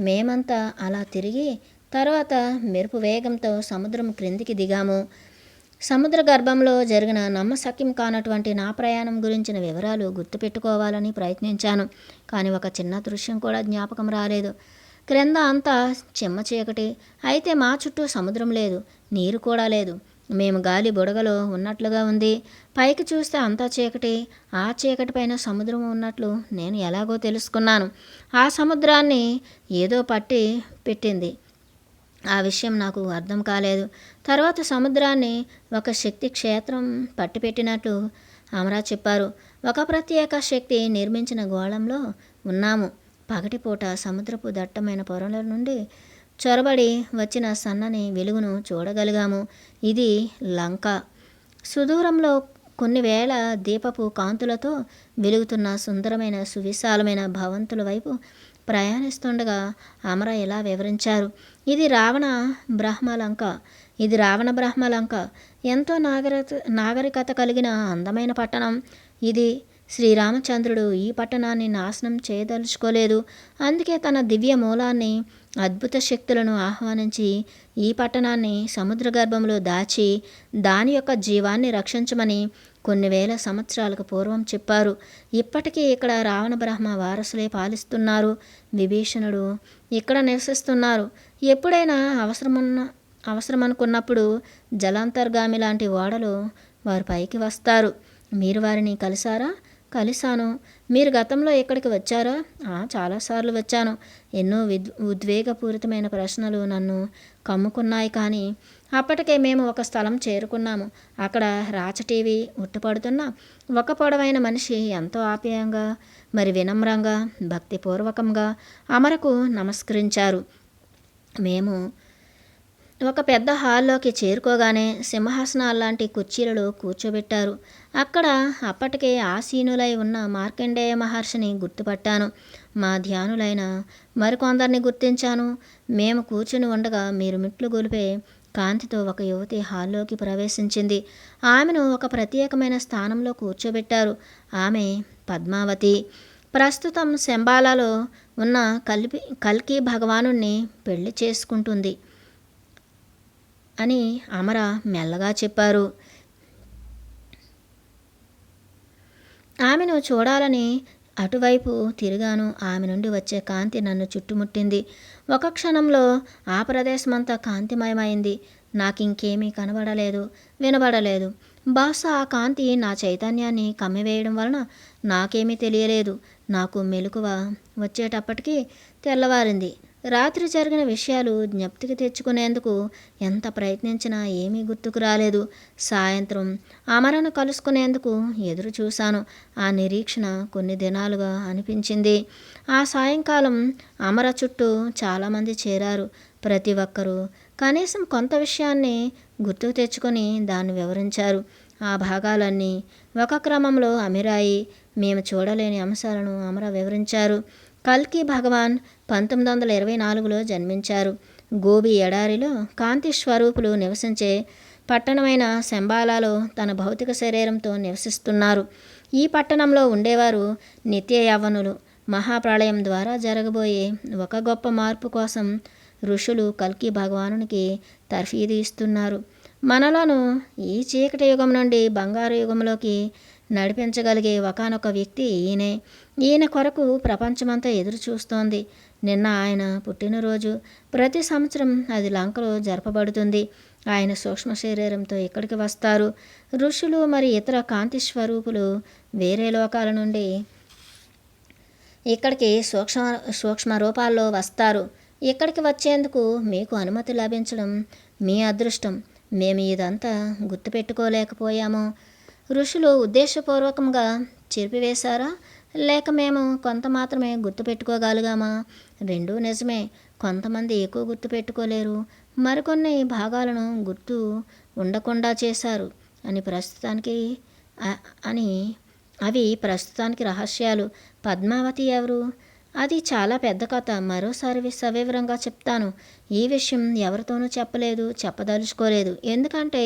మేమంతా అలా తిరిగి తర్వాత మెరుపు వేగంతో సముద్రం క్రిందికి దిగాము. సముద్ర గర్భంలో జరిగిన నమ్మశక్యం కానటువంటి నా ప్రయాణం గురించిన వివరాలు గుర్తుపెట్టుకోవాలని ప్రయత్నించాను. కానీ ఒక చిన్న దృశ్యం కూడా జ్ఞాపకం రాలేదు. క్రింద అంతా చిమ్మ చీకటి. అయితే మా చుట్టూ సముద్రం లేదు, నీరు కూడా లేదు. మేము గాలి బుడగలో ఉన్నట్లుగా ఉంది. పైకి చూస్తే అంతా చీకటి. ఆ చీకటి పైన సముద్రం ఉన్నట్లు నేను ఎలాగో తెలుసుకున్నాను. ఆ సముద్రాన్ని ఏదో పట్టి పెట్టింది. ఆ విషయం నాకు అర్థం కాలేదు. తర్వాత సముద్రాన్ని ఒక శక్తి క్షేత్రం పట్టిపెట్టినట్లు అమరా చెప్పారు. ఒక ప్రత్యేక శక్తి నిర్మించిన గోళంలో ఉన్నాము. పగటిపూట సముద్రపు దట్టమైన పొరల నుండి చొరబడి వచ్చిన సన్నని వెలుగును చూడగలిగాము. ఇది లంక. సుదూరంలో కొన్ని వేల దీపపు కాంతులతో వెలుగుతున్న సుందరమైన సువిశాలమైన భవంతుల వైపు ప్రయాణిస్తుండగా అమర ఇలా వివరించారు. ఇది రావణ బ్రహ్మలంక. ఎంతో నాగరికత కలిగిన అందమైన పట్టణం ఇది. శ్రీరామచంద్రుడు ఈ పట్టణాన్ని నాశనం చేయదలుచుకోలేదు. అందుకే తన దివ్య మూలాన్ని, అద్భుత శక్తులను ఆహ్వానించి ఈ పట్టణాన్ని సముద్ర గర్భంలో దాచి దాని యొక్క జీవాన్ని రక్షించమని కొన్ని వేల సంవత్సరాలకు పూర్వం చెప్పారు. ఇప్పటికీ ఇక్కడ రావణ బ్రహ్మ వారసులే పాలిస్తున్నారు. విభీషణుడు ఇక్కడ నివసిస్తున్నారు. ఎప్పుడైనా అవసరమనుకున్నప్పుడు జలాంతర్గామి లాంటి ఓడలు వారు పైకి వస్తారు. మీరు వారిని కలిసారా? కలిశాను. మీరు గతంలో ఇక్కడికి వచ్చారా? చాలాసార్లు వచ్చాను. ఎన్నో ఉద్వేగపూరితమైన ప్రశ్నలు నన్ను కమ్ముకున్నాయి. కానీ అప్పటికే మేము ఒక స్థలం చేరుకున్నాము. అక్కడ రాచటీవీ ఉట్టుపడుతున్న ఒక పొడవైన మనిషి ఎంతో ఆప్యాయంగా మరి వినమ్రంగా భక్తిపూర్వకంగా అమరకు నమస్కరించారు. మేము ఒక పెద్ద హాల్లోకి చేరుకోగానే సింహాసనాల్లాంటి కుర్చీలలో కూర్చోబెట్టారు. అక్కడ అప్పటికే ఆసీనులై ఉన్న మార్కండేయ మహర్షిని గుర్తుపట్టాను. మా ధ్యానులైన మరికొందరిని గుర్తించాను. మేము కూర్చుని ఉండగా మీరు మిట్లు గొలిపే కాంతితో ఒక యువతి హాల్లోకి ప్రవేశించింది. ఆమెను ఒక ప్రత్యేకమైన స్థానంలో కూర్చోబెట్టారు. ఆమె పద్మావతి. ప్రస్తుతం శంబాలాలో ఉన్న కల్కి భగవానుణ్ణి పెళ్లి చేసుకుంటుంది అని అమర మెల్లగా చెప్పారు. ఆమెను చూడాలని అటువైపు తిరిగాను. ఆమె నుండి వచ్చే కాంతి నన్ను చుట్టుముట్టింది. ఒక క్షణంలో ఆ ప్రదేశమంతా కాంతిమయమైంది. నాకింకేమీ కనబడలేదు, వినబడలేదు. బహుశా ఆ కాంతి నా చైతన్యాన్ని కమ్మివేయడం వలన నాకేమీ తెలియలేదు. నాకు మెలకువ వచ్చేటప్పటికి తెల్లవారింది. రాత్రి జరిగిన విషయాలు జ్ఞప్తికి తెచ్చుకునేందుకు ఎంత ప్రయత్నించినా ఏమీ గుర్తుకు రాలేదు. సాయంత్రం అమరను కలుసుకునేందుకు ఎదురు చూశాను. ఆ నిరీక్షణ కొన్ని దినాలుగా అనిపించింది. ఆ సాయంకాలం అమర చుట్టూ చాలామంది చేరారు. ప్రతి ఒక్కరూ కనీసం కొంత విషయాన్ని గుర్తుకు తెచ్చుకొని దాన్ని వివరించారు. ఆ భాగాలన్నీ ఒక క్రమంలో అమిరాయి. మేము చూడలేని అంశాలను అమర వివరించారు. కల్కి భగవాన్ 1924లో జన్మించారు. గోబీ ఎడారిలో కాంతి స్వరూపులు నివసించే పట్టణమైన శంబాలాలో తన భౌతిక శరీరంతో నివసిస్తున్నారు. ఈ పట్టణంలో ఉండేవారు నిత్య యవ్వనులు. మహాప్రళయం ద్వారా జరగబోయే ఒక గొప్ప మార్పు కోసం ఋషులు కల్కి భగవానునికి తర్ఫీదు ఇస్తున్నారు. మనలను ఈ చీకటి యుగం నుండి బంగారు యుగంలోకి నడిపించగలిగే ఒకానొక వ్యక్తి ఈయనే. ఈయన కొరకు ప్రపంచమంతా ఎదురు చూస్తోంది. నిన్న ఆయన పుట్టినరోజు. ప్రతి సంవత్సరం అది లంకలో జరపబడుతుంది. ఆయన సూక్ష్మ శరీరంతో ఇక్కడికి వస్తారు. ఋషులు మరి ఇతర కాంతి స్వరూపులు వేరే లోకాల నుండి ఇక్కడికి సూక్ష్మ రూపాల్లో వస్తారు. ఇక్కడికి వచ్చేందుకు మీకు అనుమతి లభించడం మీ అదృష్టం. మేము ఇదంతా గుర్తుపెట్టుకోలేకపోయాము. ఋషులు ఉద్దేశపూర్వకంగా చెరిపివేశారా, లేక మేము కొంత మాత్రమే గుర్తుపెట్టుకోగలిగామా? రెండూ నిజమే. కొంతమంది ఎక్కువ గుర్తుపెట్టుకోలేరు, మరికొన్ని భాగాలను గుర్తు ఉండకుండా చేశారు అని అవి ప్రస్తుతానికి రహస్యాలు. పద్మావతి ఎవరు? అది చాలా పెద్ద కథ. మరోసారి సవివరంగా చెప్తాను. ఈ విషయం ఎవరితోనూ చెప్పదలుచుకోలేదు. ఎందుకంటే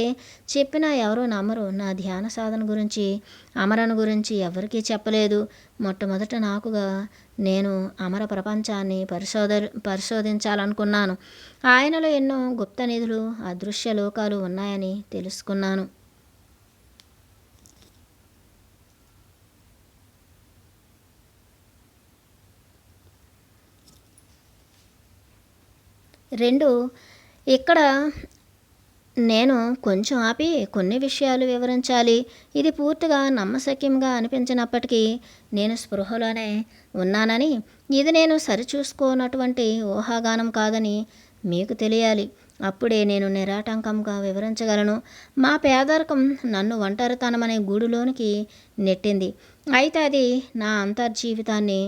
చెప్పినా ఎవరూ నమ్మరు. నా ధ్యాన సాధన గురించి, అమరను గురించి ఎవరికీ చెప్పలేదు. మొట్టమొదట నేను అమర ప్రపంచాన్ని పరిశోధించాలనుకున్నాను. ఆయనలో ఎన్నో గుప్త నిధులు, అదృశ్య లోకాలు ఉన్నాయని తెలుసుకున్నాను. 2 ఇక్కడ నేను కొంచెం ఆపి కొన్ని విషయాలు వివరించాలి. ఇది పూర్తిగా నమ్మశక్యంగా అనిపించినప్పటికీ నేను స్పృహలోనే ఉన్నానని, ఇది నేను సరిచూసుకోనటువంటి ఊహాగానం కాదని మీకు తెలియాలి. అప్పుడే నేను నిరాటంకంగా వివరించగలను. మా పేదరికం నన్ను ఒంటరితనమనే గూడులోనికి నెట్టింది. అయితే అది నా అంతర్జీవితాన్ని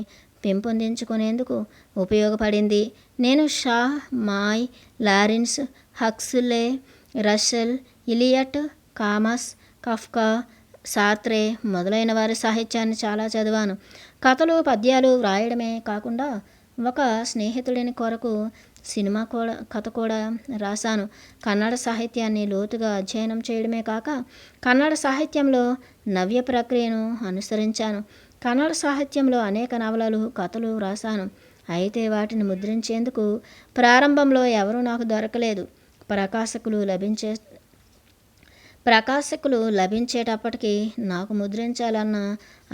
పెంపొందించుకునేందుకు ఉపయోగపడింది. నేను షా, మాయ్, Lawrence, Huxley, Russell, Eliot, Camus, Kafka, Sartre మొదలైన వారి సాహిత్యాన్ని చాలా చదివాను. కథలు, పద్యాలు వ్రాయడమే కాకుండా ఒక స్నేహితుడిని కొరకు కథ కూడా రాశాను. కన్నడ సాహిత్యాన్ని లోతుగా అధ్యయనం చేయడమే కాక కన్నడ సాహిత్యంలో నవ్య ప్రక్రియను అనుసరించాను. కన్నడ సాహిత్యంలో అనేక నవలలు, కథలు రాశాను. అయితే వాటిని ముద్రించేందుకు ప్రారంభంలో ఎవరూ నాకు దొరకలేదు. ప్రకాశకులు లభించేటప్పటికీ నాకు ముద్రించాలన్న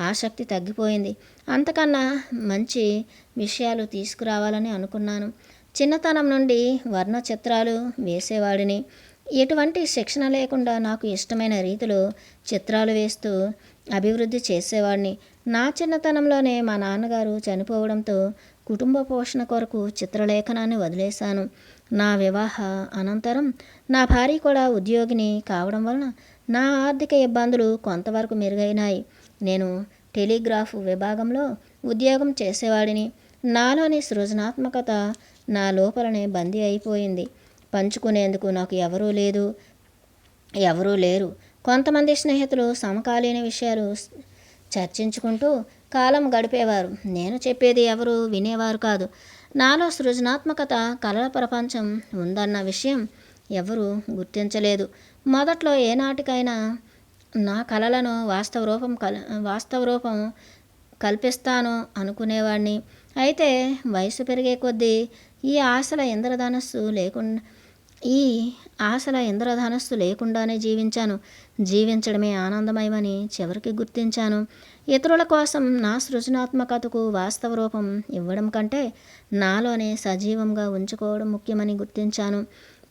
ఆసక్తి తగ్గిపోయింది. అంతకన్నా మంచి విషయాలు తీసుకురావాలని అనుకున్నాను. చిన్నతనం నుండి వర్ణ చిత్రాలు వేసేవాడిని. ఎటువంటి శిక్షణ లేకుండా నాకు ఇష్టమైన రీతిలో చిత్రాలు వేస్తూ అభివృద్ధి చేసేవాడిని. నా చిన్నతనంలోనే మా నాన్నగారు చనిపోవడంతో కుటుంబ పోషణ కొరకు చిత్రలేఖనాన్ని వదిలేశాను. నా వివాహ అనంతరం నా భార్య కూడా ఉద్యోగిని కావడం వలన నా ఆర్థిక ఇబ్బందులు కొంతవరకు మెరుగైనాయి. నేను టెలిగ్రాఫ్ విభాగంలో ఉద్యోగం చేసేవాడిని. నాలోని సృజనాత్మకత నా లోపలనే బందీ అయిపోయింది. పంచుకునేందుకు నాకు ఎవరూ లేరు. కొంతమంది స్నేహితులు సమకాలీన విషయాలు చర్చించుకుంటూ కాలం గడిపేవారు. నేను చెప్పేది ఎవరు వినేవారు కాదు. నాలో సృజనాత్మకత, కళల ప్రపంచం ఉందన్న విషయం ఎవరూ గుర్తించలేదు. మొదట్లో ఏనాటికైనా నా కళలను వాస్తవ రూపం కల్పిస్తాను అనుకునేవాడిని. అయితే వయసు పెరిగే కొద్దీ ఈ ఆశల ఇంద్రధనస్సు లేకుండానే జీవించడమే ఆనందమయమని చివరికి గుర్తించాను. ఇతరుల కోసం నా సృజనాత్మకతకు వాస్తవ రూపం ఇవ్వడం కంటే నాలోనే సజీవంగా ఉంచుకోవడం ముఖ్యమని గుర్తించాను.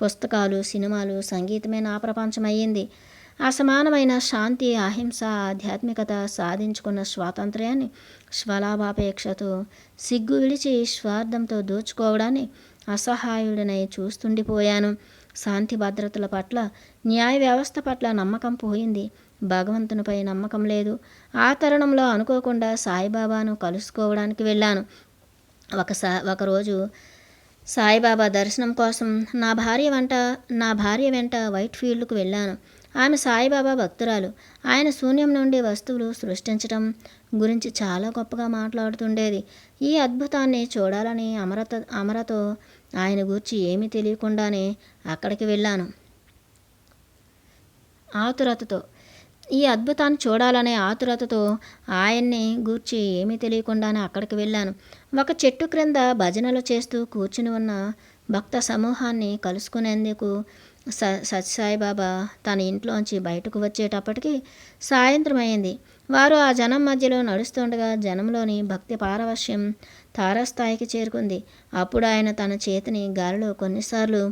పుస్తకాలు, సినిమాలు, సంగీతమే నా ప్రపంచం అయ్యింది. అసమానమైన శాంతి, అహింస, ఆధ్యాత్మికత, సాధించుకున్న స్వాతంత్ర్యాన్ని స్వలాభాపేక్షతో, సిగ్గు విడిచి స్వార్థంతో దోచుకోవడాన్ని అసహాయుడినై చూస్తుండిపోయాను. శాంతి భద్రతల పట్ల, న్యాయ వ్యవస్థ పట్ల నమ్మకం పోయింది. భగవంతునిపై నమ్మకం లేదు. ఆ తరుణంలో అనుకోకుండా సాయిబాబాను కలుసుకోవడానికి వెళ్ళాను. ఒకరోజు సాయిబాబా దర్శనం కోసం నా భార్య వెంట వైట్ ఫీల్డ్కు వెళ్ళాను. ఆమె సాయిబాబా భక్తురాలు. ఆయన శూన్యం నుండి వస్తువులు సృష్టించటం గురించి చాలా గొప్పగా మాట్లాడుతుండేది. ఈ అద్భుతాన్ని చూడాలని అమరతో ఆయన గూర్చి ఏమీ తెలియకుండానే అక్కడికి వెళ్ళాను ఆతురతతో. ఈ అద్భుతాన్ని చూడాలనే ఆతురతతో ఆయన్ని గూర్చి ఏమీ తెలియకుండానే అక్కడికి వెళ్ళాను. ఒక చెట్టు క్రింద భజనలు చేస్తూ కూర్చుని ఉన్న భక్త సమూహాన్ని కలుసుకునేందుకు సత్యసాయిబాబా తన ఇంట్లోంచి బయటకు వచ్చేటప్పటికి సాయంత్రం అయింది. వారు ఆ జనం మధ్యలో నడుస్తుండగా జనంలోని భక్తి పారవశ్యం తారాస్థాయికి చేరుకుంది. అప్పుడు ఆయన తన చేతిని గాలిలో కొన్నిసార్లు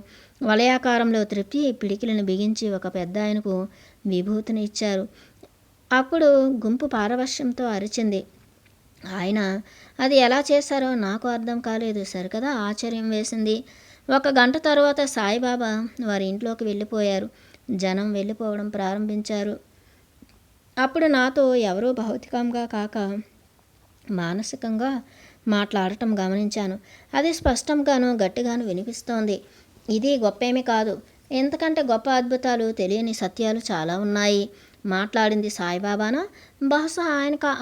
వలయాకారంలో త్రిప్పి పిడికిలను బిగించి ఒక పెద్ద ఆయనకు విభూతిని ఇచ్చారు. అప్పుడు గుంపు పారవశ్యంతో అరిచింది. ఆయన అది ఎలా చేశారో నాకు అర్థం కాలేదు. సరికదా ఆశ్చర్యం వేసింది. 1 గంట తరువాత సాయిబాబా వారి ఇంట్లోకి వెళ్ళిపోయారు. జనం వెళ్ళిపోవడం ప్రారంభించారు. అప్పుడు నాతో ఎవరో భౌతికంగా కాక మానసికంగా మాట్లాడటం గమనించాను. అది స్పష్టంగాను గట్టిగాను వినిపిస్తోంది. ఇది గొప్పేమీ కాదు. ఎంతకంటే గొప్ప అద్భుతాలు, తెలియని సత్యాలు చాలా ఉన్నాయి. మాట్లాడింది సాయిబాబానా? బహుశా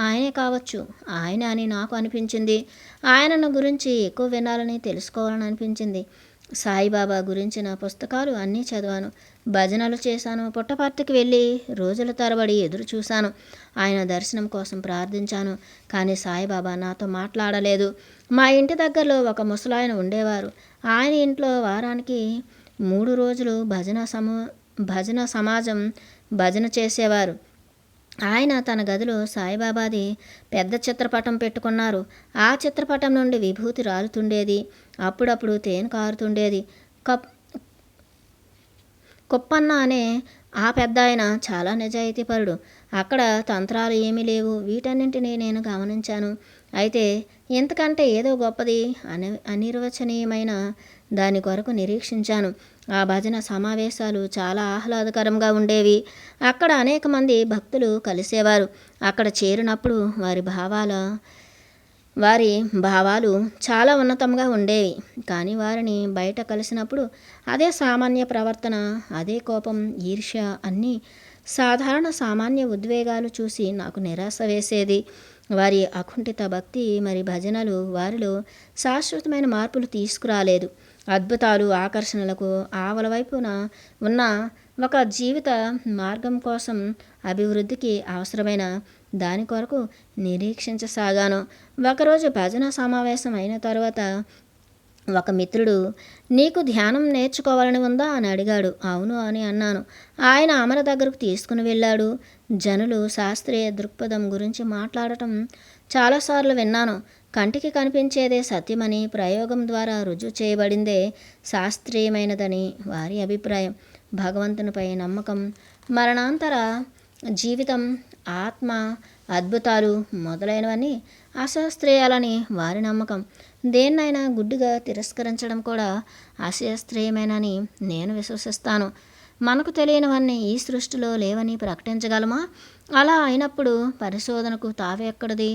ఆయనే కావచ్చు. ఆయన అని నాకు అనిపించింది. ఆయనను గురించి ఎక్కువ వినాలని, తెలుసుకోవాలని అనిపించింది. సాయిబాబా గురించిన పుస్తకాలు అన్నీ చదివాను, భజనలు చేశాను. పుట్టపర్తికి వెళ్ళి రోజుల తరబడి ఎదురు చూశాను. ఆయన దర్శనం కోసం ప్రార్థించాను. కానీ సాయిబాబా నాతో మాట్లాడలేదు. మా ఇంటి దగ్గరలో ఒక ముసలాయన ఉండేవారు. ఆయన ఇంట్లో వారానికి 3 రోజులు భజన సమాజం భజన చేసేవారు. ఆయన తన గదిలో సాయిబాబాది పెద్ద చిత్రపటం పెట్టుకున్నారు. ఆ చిత్రపటం నుండి విభూతి రాలుతుండేది. అప్పుడప్పుడు తేనె కారుతుండేది. కుప్పన్న అనే ఆ పెద్ద ఆయన చాలా నిజాయితీపరుడు. అక్కడ తంత్రాలు ఏమీ లేవు. వీటన్నింటినీ నేను గమనించాను. అయితే ఇంతకంటే ఏదో గొప్పది, అనిర్వచనీయమైన దాని కొరకు నిరీక్షించాను. ఆ భజన సమావేశాలు చాలా ఆహ్లాదకరంగా ఉండేవి. అక్కడ అనేక మంది భక్తులు కలిసేవారు. అక్కడ చేరినప్పుడు వారి భావాలు చాలా ఉన్నతంగా ఉండేవి. కానీ వారిని బయట కలిసినప్పుడు అదే సామాన్య ప్రవర్తన, అదే కోపం, ఈర్ష్య, అన్నీ సాధారణ సామాన్య ఉద్వేగాలు చూసి నాకు నిరాశ వేసేది. వారి అకుంఠిత భక్తి మరి భజనలు వారిలో శాశ్వతమైన మార్పులు తీసుకురాలేదు. అద్భుతాలు, ఆకర్షణలకు ఆవల వైపున ఉన్న ఒక జీవిత మార్గం కోసం, అభివృద్ధికి అవసరమైన దాని కొరకు నిరీక్షించసాగాను. ఒకరోజు భజన సమావేశం అయిన తర్వాత ఒక మిత్రుడు, నీకు ధ్యానం నేర్చుకోవాలని ఉందా అని అడిగాడు. అవును అని అన్నాను. ఆయన అమర దగ్గరకు తీసుకుని వెళ్ళాడు. జనులు శాస్త్రీయ దృక్పథం గురించి మాట్లాడటం చాలాసార్లు విన్నాను. కంటికి కనిపించేదే సత్యమని, ప్రయోగం ద్వారా రుజువు చేయబడిందే శాస్త్రీయమైనదని వారి అభిప్రాయం. భగవంతునిపై నమ్మకం, మరణాంతర జీవితం, ఆత్మ, అద్భుతాలు మొదలైనవన్నీ అశాస్త్రీయాలని వారి నమ్మకం. దేన్నైనా గుడ్డిగా తిరస్కరించడం కూడా అశాస్త్రీయమేనని నేను విశ్వసిస్తాను. మనకు తెలియనివన్నీ ఈ సృష్టిలో లేవని ప్రకటించగలమా? అలా అయినప్పుడు పరిశోధనకు తావెక్కడిది?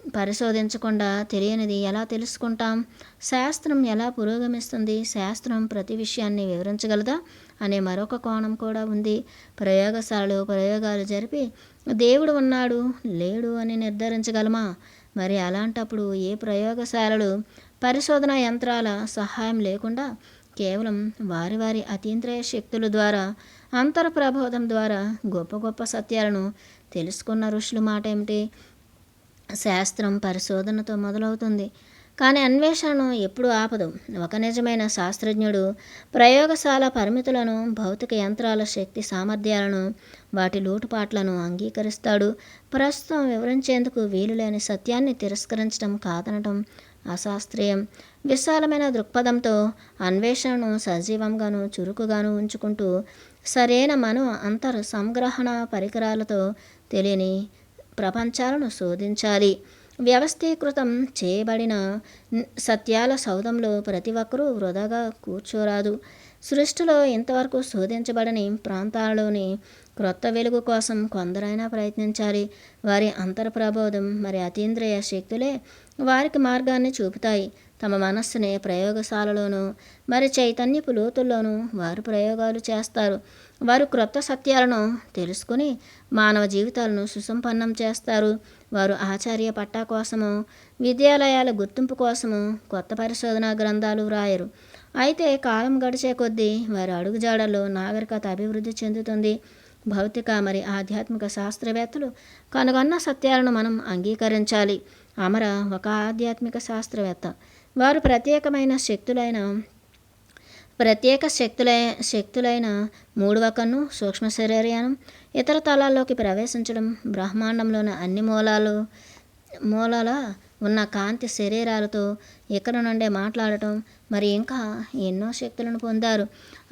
పరిశోధించకుండా తెలియనిది ఎలా తెలుసుకుంటాం? శాస్త్రం ఎలా పురోగమిస్తుంది? శాస్త్రం ప్రతి విషయాన్ని వివరించగలదా అనే మరొక కోణం కూడా ఉంది. ప్రయోగశాలలో ప్రయోగాలు జరిపి దేవుడు ఉన్నాడు, లేడు అని నిర్ధారించగలమా? మరి అలాంటప్పుడు ఏ ప్రయోగశాలలు పరిశోధన యంత్రాల సహాయం లేకుండా కేవలం వారి అతీంద్రియ శక్తుల ద్వారా, అంతర ప్రబోధం ద్వారా గొప్ప గొప్ప సత్యాలను తెలుసుకున్న ఋషుల మాట ఏమిటి? శాస్త్రం పరిశోధనతో మొదలవుతుంది, కానీ అన్వేషణను ఎప్పుడూ ఆపదు. ఒక నిజమైన శాస్త్రజ్ఞుడు ప్రయోగశాల పరిమితులను, భౌతిక యంత్రాల శక్తి సామర్థ్యాలను, వాటి లోటుపాట్లను అంగీకరిస్తాడు. ప్రస్తుతం వివరించేందుకు వీలులేని సత్యాన్ని తిరస్కరించడం, కాదనటం అశాస్త్రీయం. విశాలమైన దృక్పథంతో అన్వేషణను సజీవంగాను, చురుకుగాను ఉంచుకుంటూ సరైన అంతర్ సంగ్రహణ పరికరాలతో తెలియని ప్రపంచాలను శోధించాలి. వ్యవస్థీకృతం చేయబడిన సత్యాల సౌధంలో ప్రతి ఒక్కరూ వృధాగా కూర్చోరాదు. సృష్టిలో ఇంతవరకు శోధించబడని ప్రాంతాలలోని క్రొత్త వెలుగు కోసం కొందరైనా ప్రయత్నించాలి. వారి అంతర్ప్రబోధం మరి అతీంద్రియ శక్తులే వారికి మార్గాన్ని చూపుతాయి. తమ మనస్సునే ప్రయోగశాలలోనూ మరి చైతన్యపు లోతుల్లోనూ వారు ప్రయోగాలు చేస్తారు. వారు క్రొత్త సత్యాలను తెలుసుకుని మానవ జీవితాలను సుసంపన్నం చేస్తారు. వారు ఆచార్య పట్టా కోసము, విద్యాలయాల గుర్తింపు కోసము కొత్త పరిశోధనా గ్రంథాలు వ్రాయరు. అయితే కాలం గడిచే కొద్దీ వారి అడుగుజాడల్లో నాగరికత అభివృద్ధి చెందుతుంది. భౌతిక మరి ఆధ్యాత్మిక శాస్త్రవేత్తలు కనుగొన్న సత్యాలను మనం అంగీకరించాలి. అమర ఒక ఆధ్యాత్మిక శాస్త్రవేత్త. వారు శక్తులైన మూడవ కన్ను, సూక్ష్మ శరీరయానం, ఇతర తలాల్లోకి ప్రవేశించడం, బ్రహ్మాండంలోని అన్ని మూలాల ఉన్న కాంతి శరీరాలతో ఇక్కడ నుండే మాట్లాడటం, మరి ఇంకా ఎన్నో శక్తులను పొందారు.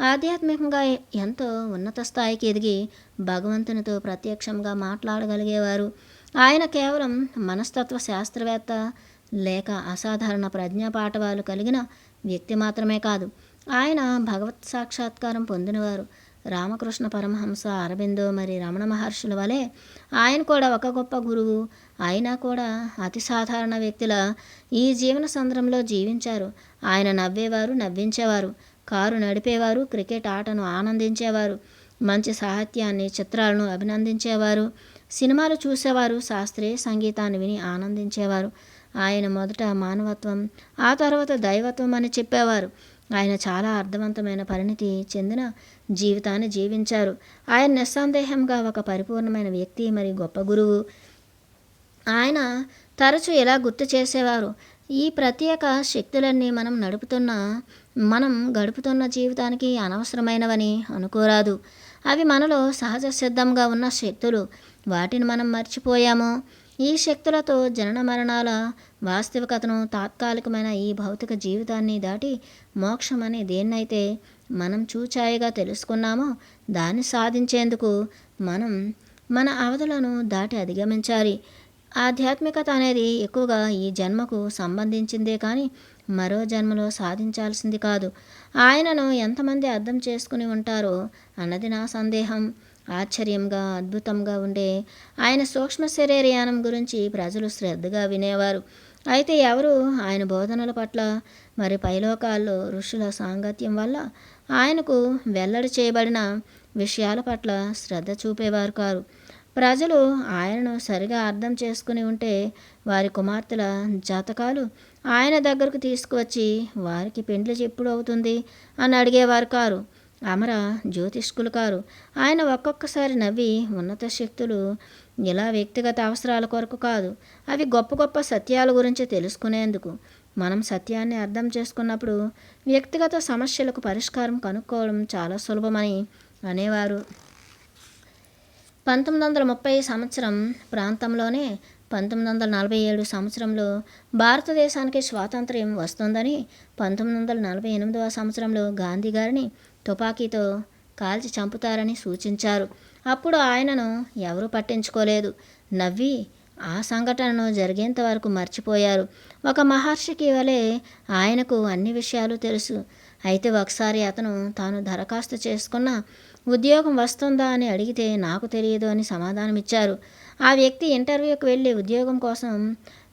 ఆధ్యాత్మికంగా ఎంతో ఉన్నత స్థాయికి ఎదిగి భగవంతునితో ప్రత్యక్షంగా మాట్లాడగలిగేవారు. ఆయన కేవలం మనస్తత్వ శాస్త్రవేత్త లేక అసాధారణ ప్రజ్ఞాపాఠవాలు కలిగిన వ్యక్తి మాత్రమే కాదు, ఆయన భగవత్ సాక్షాత్కారం పొందినవారు. రామకృష్ణ పరమహంస, అరబిందో మరి రమణ మహర్షుల వలె ఆయన కూడా ఒక గొప్ప గురువు. అయినా కూడా అతి సాధారణ వ్యక్తిలా ఈ జీవన సంద్రంలో జీవించారు. ఆయన నవ్వేవారు, నవ్వించేవారు, కారు నడిపేవారు, క్రికెట్ ఆటను ఆనందించేవారు, మంచి సాహిత్యాన్ని, చిత్రాలను అభినందించేవారు, సినిమాలు చూసేవారు, శాస్త్రీయ సంగీతాన్ని విని ఆనందించేవారు. ఆయన మొదట మానవత్వం, ఆ తర్వాత దైవత్వం అని చెప్పేవారు. ఆయన చాలా అర్థవంతమైన పరిణితి చెందిన జీవితాన్ని జీవించారు. ఆయన నిస్సందేహంగా ఒక పరిపూర్ణమైన వ్యక్తి మరి గొప్ప గురువు. ఆయన తరచూ ఇలా గుర్తు చేసేవారు, ఈ ప్రత్యేక శక్తులన్నీ మనం గడుపుతున్న జీవితానికి అనవసరమైనవని అనుకోరాదు. అవి మనలో సహజ సిద్ధంగా ఉన్న శక్తులు. వాటిని మనం మర్చిపోయాము. ఈ శక్తులతో జనన మరణాల వాస్తవికతను, తాత్కాలికమైన ఈ భౌతిక జీవితాన్ని దాటి మోక్షమని దేన్నైతే మనం చూచాయిగా తెలుసుకున్నామో దాన్ని సాధించేందుకు మనం మన అవధులను దాటి అధిగమించాలి. ఆధ్యాత్మికత అనేది ఎక్కువగా ఈ జన్మకు సంబంధించిందే కానీ మరో జన్మలో సాధించాల్సింది కాదు. ఆయనను ఎంతమంది అర్థం చేసుకుని ఉంటారో అన్నది నా సందేహం. ఆశ్చర్యంగా, అద్భుతంగా ఉండే ఆయన సూక్ష్మ శరీరయానం గురించి ప్రజలు శ్రద్ధగా వినేవారు. అయితే ఎవరు ఆయన బోధనల పట్ల మరి పైలోకాల్లో ఋషుల సాంగత్యం వల్ల ఆయనకు వెల్లడి చేయబడిన విషయాల పట్ల శ్రద్ధ చూపేవారు కారు. ప్రజలు ఆయనను సరిగా అర్థం చేసుకుని ఉంటే వారి కుమార్తెల జాతకాలు ఆయన దగ్గరకు తీసుకువచ్చి వారికి పెండ్లి ఎప్పుడు అవుతుంది అని అడిగేవారు కారు. అమర జ్యోతిష్కులు కారు. ఆయన ఒక్కొక్కసారి నవ్వి, ఉన్నత శక్తులు ఇలా వ్యక్తిగత అవసరాల కొరకు కాదు, అవి గొప్ప గొప్ప సత్యాల గురించి తెలుసుకునేందుకు. మనం సత్యాన్ని అర్థం చేసుకున్నప్పుడు వ్యక్తిగత సమస్యలకు పరిష్కారం కనుక్కోవడం చాలా సులభమని అనేవారు. 1930 సంవత్సరం ప్రాంతంలోనే 1947 సంవత్సరంలో భారతదేశానికి స్వాతంత్ర్యం వస్తుందని 1948 సంవత్సరంలో గాంధీ గారిని తుపాకీతో కాల్చి చంపుతారని సూచించారు. అప్పుడు ఆయనను ఎవరూ పట్టించుకోలేదు. నవ్వి ఆ సంఘటనను జరిగేంత వరకు మర్చిపోయారు. ఒక మహర్షికి వలె ఆయనకు అన్ని విషయాలు తెలుసు. అయితే ఒకసారి అతను తాను దరఖాస్తు చేసుకున్న ఉద్యోగం వస్తుందా అని అడిగితే నాకు తెలియదు అని సమాధానమిచ్చారు. ఆ వ్యక్తి ఇంటర్వ్యూకి వెళ్ళి ఉద్యోగం కోసం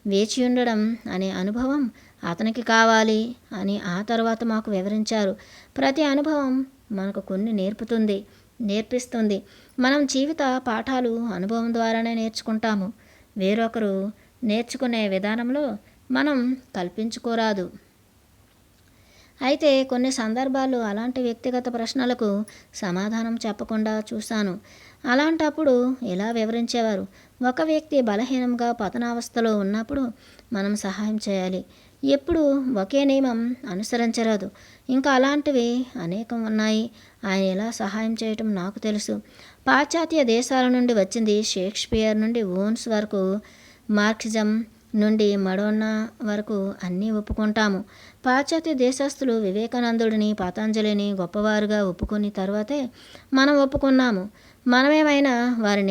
వేచి ఉండడం అనే అనుభవం అతనికి కావాలి అని ఆ తర్వాత మాకు వివరించారు. ప్రతి అనుభవం మనకు కొన్ని నేర్పిస్తుంది. మనం జీవిత పాఠాలు అనుభవం ద్వారానే నేర్చుకుంటాము. వేరొకరు నేర్చుకునే విధానంలో మనం కల్పించుకోరాదు. అయితే కొన్ని సందర్భాల్లో అలాంటి వ్యక్తిగత ప్రశ్నలకు సమాధానం చెప్పకుండా చూశాను. అలాంటప్పుడు ఇలా వివరించేవారు, ఒక వ్యక్తి బలహీనంగా పతనావస్థలో ఉన్నప్పుడు మనం సహాయం చేయాలి. ఎప్పుడు ఒకే నియమం అనుసరించరాదు. ఇంకా అలాంటివి అనేకం ఉన్నాయి. ఆయన ఎలా సహాయం చేయటం నాకు తెలుసు. పాశ్చాత్య దేశాల నుండి వచ్చింది షేక్స్పియర్ నుండి ఓన్స్ వరకు, మార్క్సిజం నుండి మడోన్నా వరకు అన్నీ ఒప్పుకుంటాము. పాశ్చాత్య దేశస్థులు వివేకానందుడిని, పతంజలిని గొప్పవారుగా ఒప్పుకుని తర్వాతే మనం ఒప్పుకున్నాము. మనమేమైనా వారి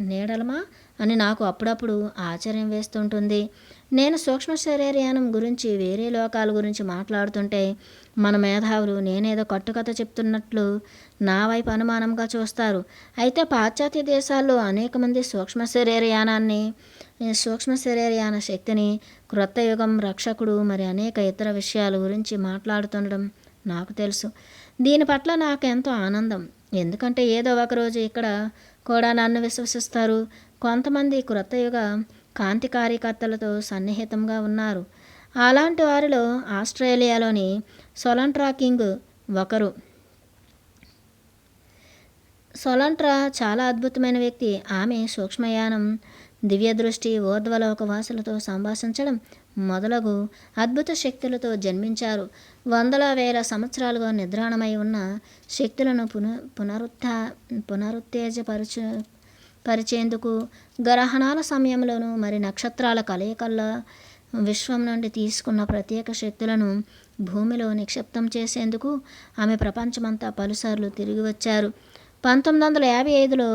నీడలమా అని నాకు అప్పుడప్పుడు ఆశ్చర్యం వేస్తుంటుంది. నేను సూక్ష్మ శరీరయానం గురించి, వేరే లోకాల గురించి మాట్లాడుతుంటే మన మేధావులు నేనేదో కట్టుకథ చెప్తున్నట్లు నా వైపు అనుమానంగా చూస్తారు. అయితే పాశ్చాత్య దేశాల్లో అనేక మంది సూక్ష్మ శరీరయానాన్ని ఈ సూక్ష్మ శరీరయాన శక్తిని, క్రొత్త యుగం, రక్షకుడు, మరి అనేక ఇతర విషయాల గురించి మాట్లాడుతుండడం నాకు తెలుసు. దీని పట్ల నాకు ఎంతో ఆనందం. ఎందుకంటే ఏదో ఒకరోజు ఇక్కడ కూడా నన్ను విశ్వసిస్తారు. కొంతమంది క్రొత్త యుగ కాంతి కార్యకర్తలతో సన్నిహితంగా ఉన్నారు. అలాంటి వారిలో ఆస్ట్రేలియాలోని సొలంట్రా కింగ్ ఒకరు. సొలంట్రా చాలా అద్భుతమైన వ్యక్తి. ఆమె సూక్ష్మయానం, దివ్యదృష్టి, ఊర్ధ్వలోకవాసులతో సంభాషించడం మొదలగు అద్భుత శక్తులతో జన్మించారు. వందల వేల సంవత్సరాలుగా నిద్రాణమై ఉన్న శక్తులను పునరుత్తేజపరిచేందుకు గ్రహణాల సమయంలోనూ మరి నక్షత్రాల కలయికల్లో విశ్వం నుండి తీసుకున్న ప్రత్యేక శక్తులను భూమిలో నిక్షిప్తం చేసేందుకు ఆమె ప్రపంచమంతా పలుసార్లు తిరిగి వచ్చారు. 1955లో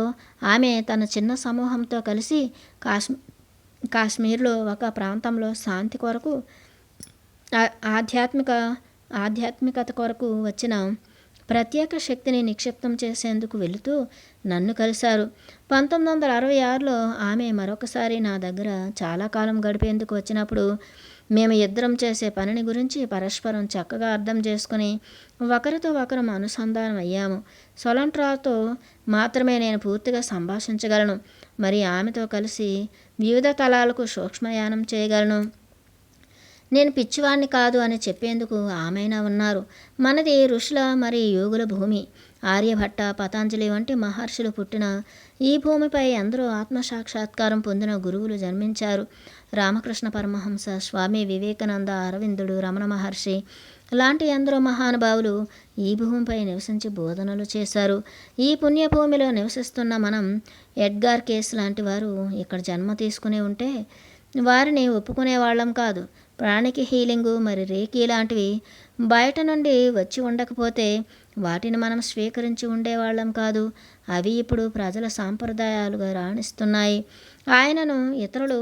ఆమె తన చిన్న సమూహంతో కలిసి కాశ్మీర్లో ఒక ప్రాంతంలో శాంతి కొరకు, ఆధ్యాత్మికత కొరకు వచ్చిన ప్రత్యేక శక్తిని నిక్షిప్తం చేసేందుకు వెళుతూ నన్ను కలిశారు. 1966లో ఆమె మరొకసారి నా దగ్గర చాలా కాలం గడిపేందుకు వచ్చినప్పుడు మేము ఇద్దరం చేసే పనిని గురించి పరస్పరం చక్కగా అర్థం చేసుకుని ఒకరితో ఒకరం అనుసంధానం అయ్యాము. సొలంట్రాతో మాత్రమే నేను పూర్తిగా సంభాషించగలను, మరి ఆమెతో కలిసి వివిధ తలాలకు సూక్ష్మయానం చేయగలను. నేను పిచ్చివాణ్ణి కాదు అని చెప్పేందుకు ఆమెనా ఉన్నారు. మనది ఋషుల మరి యోగుల భూమి. ఆర్యభట్ట, పతాంజలి వంటి మహర్షులు పుట్టిన ఈ భూమిపై ఎందరో ఆత్మసాక్షాత్కారం పొందిన గురువులు జన్మించారు. రామకృష్ణ పరమహంస, స్వామి వివేకానంద, అరవిందుడు, రమణ మహర్షి లాంటి ఎందరో మహానుభావులు ఈ భూమిపై నివసించి బోధనలు చేశారు. ఈ పుణ్యభూమిలో నివసిస్తున్న మనం ఎడ్గార్ కేస్ లాంటి వారు ఇక్కడ జన్మ తీసుకుని ఉంటే వారిని ఒప్పుకునే వాళ్ళం కాదు. ప్రాణికి హీలింగు మరి రేకీ లాంటివి బయట నుండి వచ్చి ఉండకపోతే వాటిని మనం స్వీకరించి ఉండేవాళ్ళం కాదు. అవి ఇప్పుడు ప్రజల సాంప్రదాయాలుగా రాణిస్తున్నాయి. ఆయనను ఇతరులు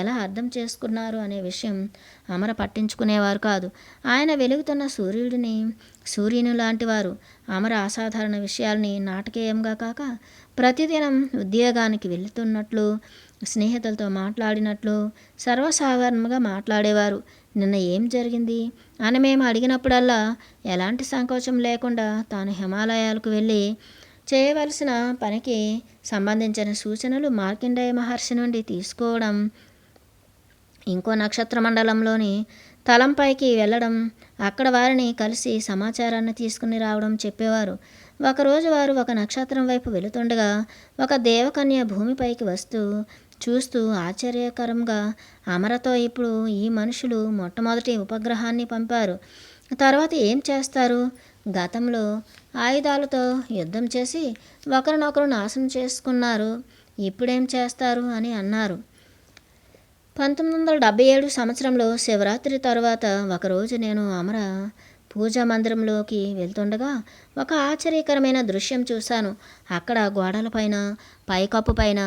ఎలా అర్థం చేసుకున్నారు అనే విషయం అమర పట్టించుకునేవారు కాదు. ఆయన వెలుగుతున్న సూర్యుని లాంటివారు. అమర అసాధారణ విషయాల్ని నాటకీయంగా కాక ప్రతిదినం ఉద్యోగానికి వెళుతున్నట్లు, స్నేహితులతో మాట్లాడినట్లు సర్వసాధారణంగా మాట్లాడేవారు. నిన్న ఏం జరిగింది అని మేము అడిగినప్పుడల్లా ఎలాంటి సంకోచం లేకుండా తాను హిమాలయాలకు వెళ్ళి చేయవలసిన పనికి సంబంధించిన సూచనలు మార్కండేయ మహర్షి నుండి తీసుకోవడం, ఇంకో నక్షత్ర మండలంలోని తలంపైకి వెళ్ళడం, అక్కడ వారిని కలిసి సమాచారాన్ని తీసుకుని రావడం చెప్పేవారు. ఒకరోజు వారు ఒక నక్షత్రం వైపు వెళుతుండగా ఒక దేవకన్య భూమిపైకి చూస్తూ ఆశ్చర్యకరంగా, అమరతో ఇప్పుడు ఈ మనుషులు మొట్టమొదటి ఉపగ్రహాన్ని పంపారు. తర్వాత ఏం చేస్తారు? గతంలో ఆయుధాలతో యుద్ధం చేసి ఒకరినొకరు నాశనం చేసుకున్నారు, ఇప్పుడేం చేస్తారు అని అన్నారు. 1977 సంవత్సరంలో శివరాత్రి తరువాత ఒకరోజు నేను అమర పూజా మందిరంలోకి వెళ్తుండగా ఒక ఆశ్చర్యకరమైన దృశ్యం చూశాను. అక్కడ గోడలపైన, పైకప్పు పైన